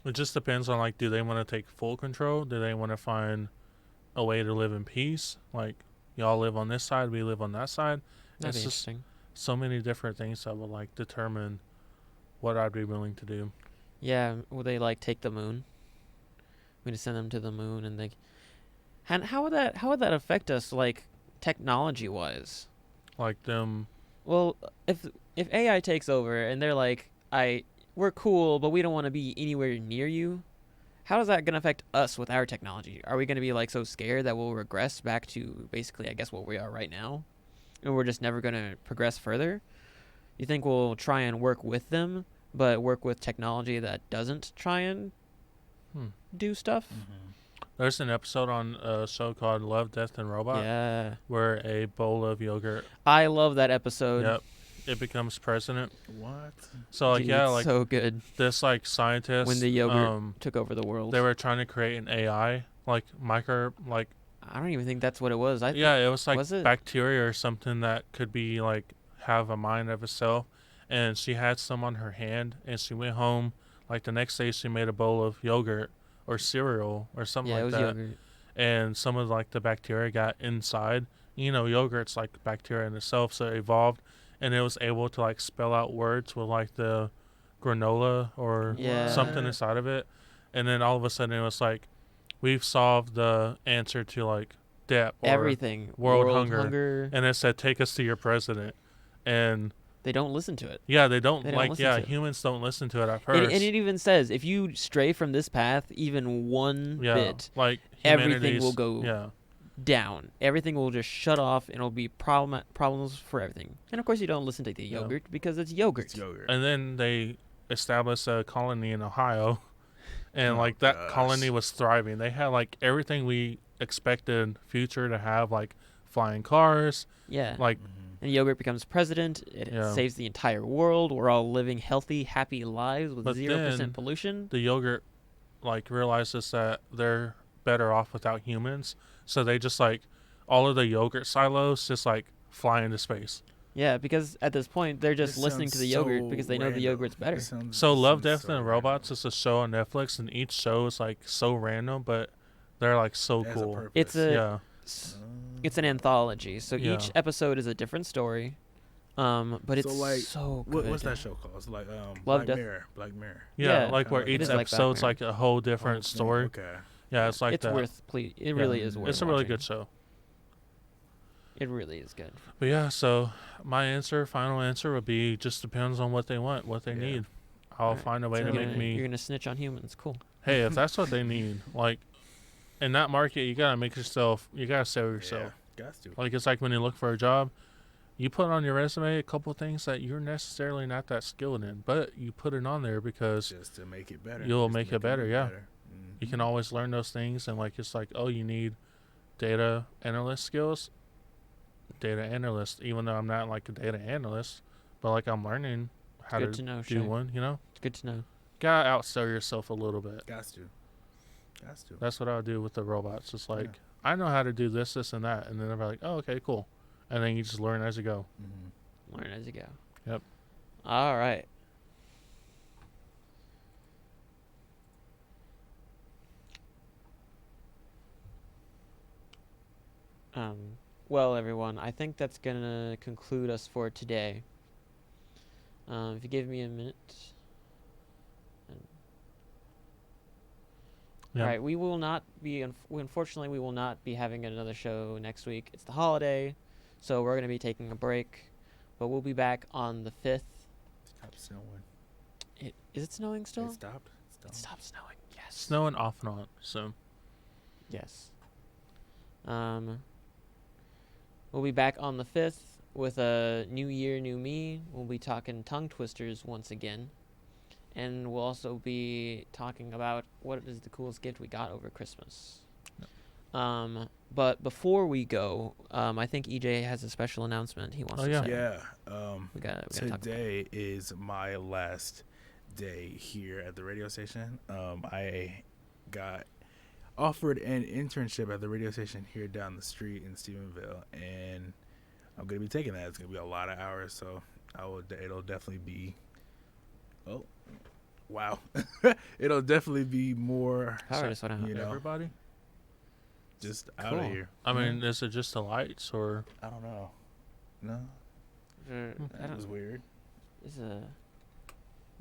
it just depends on like, do they want to take full control? Do they want to find a way to live in peace? Like, y'all live on this side, we live on that side. That'd It's be just interesting. so many different things that would like determine what I'd be willing to do. Yeah, will they like take the moon? We just send them to the moon, and and how would that affect us, like technology wise? Like them, Well, if AI takes over and they're like, we're cool, but we don't want to be anywhere near you. How is that gonna affect us with our technology? Are we gonna be like so scared that we'll regress back to basically, I guess, what we are right now, and we're just never gonna progress further? You think we'll try and work with them, but work with technology that doesn't try and do stuff? there's an episode on a show called Love, Death, and Robot Yeah, where a bowl of yogurt, I love that episode. it becomes president. What? So like, Dude, yeah, it's like so good. this like scientist, When the yogurt took over the world. they were trying to create an AI, like I don't even think that's what it was. it was like was it? bacteria or something that could be like have a mind of itself. And she had some on her hand, and she went home. Like the next day, she made a bowl of yogurt or cereal or something Yeah, it like was that. yogurt. And some of like the bacteria got inside. Yogurt's like bacteria in itself, so it evolved, and it was able to like spell out words with like the granola or Yeah. something inside of it. And then all of a sudden, it was like, we've solved the answer to like debt or Everything. world hunger. And it said, take us to your president. And They don't listen to it. yeah, they don't listen to it. humans don't listen to it at first. And it even says if you stray from this path even one bit, like everything will humanity's- go down. Everything will just shut off, and it'll be problems for everything. And of course, you don't listen to the Yeah. yogurt because it's yogurt. It's yogurt. And then they established a colony in Ohio, and Oh, like that gosh. colony was thriving. They had like everything we expected future to have, like flying cars, Yeah. like And yogurt becomes president. It Yeah. saves the entire world. We're all living healthy, happy lives with But 0% then pollution. the yogurt like realizes that they're better off without humans, so they just like all of the yogurt silos just like fly into space. Yeah, because at this point they're just This listening to sounds the yogurt so because they know the random. yogurt's better. So This Love, sounds Death, so and Robots random. is a show on Netflix, and each show is like so random, but they're like so It has a cool. purpose. It's a Yeah, it's an anthology, so Yeah. each episode is a different story. But it's So, like, so good. what's that show called? It's like Love, Black Death- Mirror. Black Mirror. yeah, Yeah, like where it each is like Black episode's Mirror. like a whole different story. Okay. Yeah, it's like it's that. worth. It Yeah. really is worth. It's a really watching. good show. It really is good. But yeah, so my final answer would be just depends on what they want, what they Yeah. need. I'll Alright. find a way So to You're make gonna, me. you're gonna snitch on humans. Cool. Hey, if that's what they need, like in that market, you gotta make yourself. You gotta sell yourself. Yeah. Got to. Like it's like when you look for a job, you put on your resume a couple of things that you're necessarily not that skilled in, but you put it on there because Just to make it better. You'll Just to make it better, look yeah. better. you Mhm. can always learn those things. And like it's like, oh, you need data analyst skills. Data analyst, even though I'm not like a data analyst, but like I'm learning how Good to to know, do Shay. one. You know, It's good to know. gotta outsell yourself a little bit. Got to. Got to. That's what I would do with the robots. It's like Yeah. I know how to do this, this, and that, and then they're like, oh, okay, cool, and then you just learn as you go. Mhm. Learn as you go. Yep. All right. Well, everyone, I think that's gonna conclude us for today. If you give me a minute. Yeah. All right, we will not be. Unfortunately, we will not be having another show next week. It's the holiday, so we're gonna be taking a break, but we'll be back on the 5th. Stop snowing. Is it snowing still? It stopped. It stopped snowing. Yes. Snowing off and on. So Yes. We'll be back on the 5th with a new year, new me. We'll be talking tongue twisters once again. And we'll also be talking about what is the coolest gift we got over Christmas. But before we go, I think EJ has a special announcement he wants Oh, to yeah. say. Yeah. We gotta talk about Today is my last day here at the radio station. I got offered an internship at the radio station here down the street in Stephenville, and I'm gonna be taking that. It's gonna be a lot of hours, so it'll definitely be. Oh, wow! It'll definitely be more. Power just went out. You know, everybody. just out Cool. of here. I mean, is it just the lights or? I don't know. No, I that don't was weird.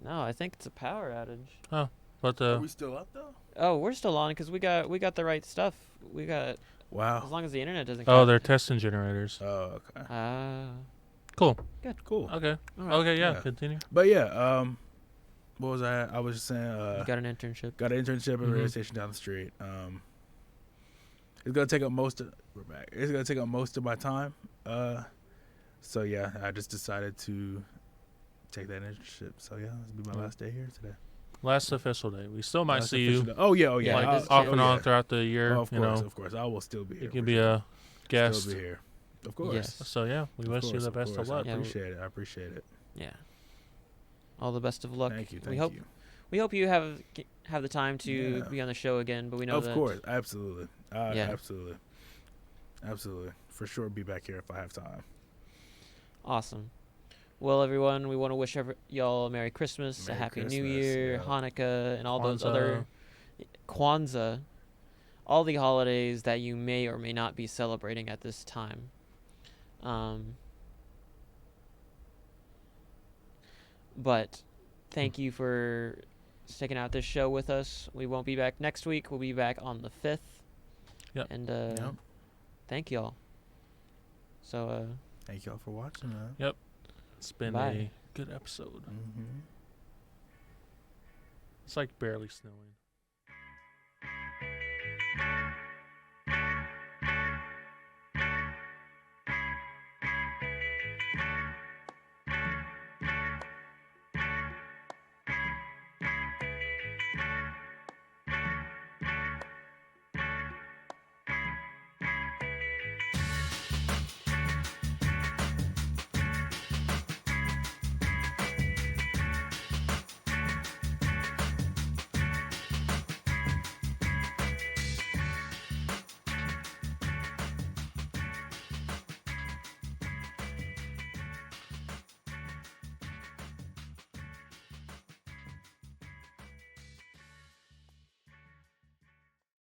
No, I think it's a power outage. But Are we still up though? Oh, we're still on because we got the right stuff. We got as Wow. long as the internet doesn't. oh, cut. they're testing generators. Oh, okay. Cool. Cool. Okay. All right. Okay. Yeah. Yeah. Continue. But yeah, what was I was just saying, You got an internship. got an internship at a radio Mhm. station down the street. It's gonna take up we're back. It's gonna take up most of my time. So yeah, I just decided to take that internship. So yeah, this will be my last day here today. Last official day. We still might Last see official you day. Oh yeah, oh yeah. Like, like this- off oh, and on yeah. throughout the year. Oh, of you course, know, of course. I will still be here. you for can be sure. a guest. Still be here. Of course. Yes. So yeah, we Of wish you course, the best of course. luck. I Yeah, we- appreciate it. I appreciate it. Yeah. All the best of luck. Thank you. we hope you have the time to Yeah. be on the show again, but we know Of that. course, absolutely. Yeah. Absolutely. For sure, be back here if I have time. Awesome. Well, everyone, we want to wish y'all a Merry Christmas, Merry a Happy New Christmas, Year, yeah. Hanukkah, and all those Kwanzaa. other Kwanzaa, all the holidays that you may or may not be celebrating at this time. But thank you for sticking out this show with us. We won't be back next week. We'll be back on the 5th. Yep. And Yep. thank y'all. So Thank y'all for watching, man. It's been Bye. a good episode. Mm-hmm. It's like barely snowing.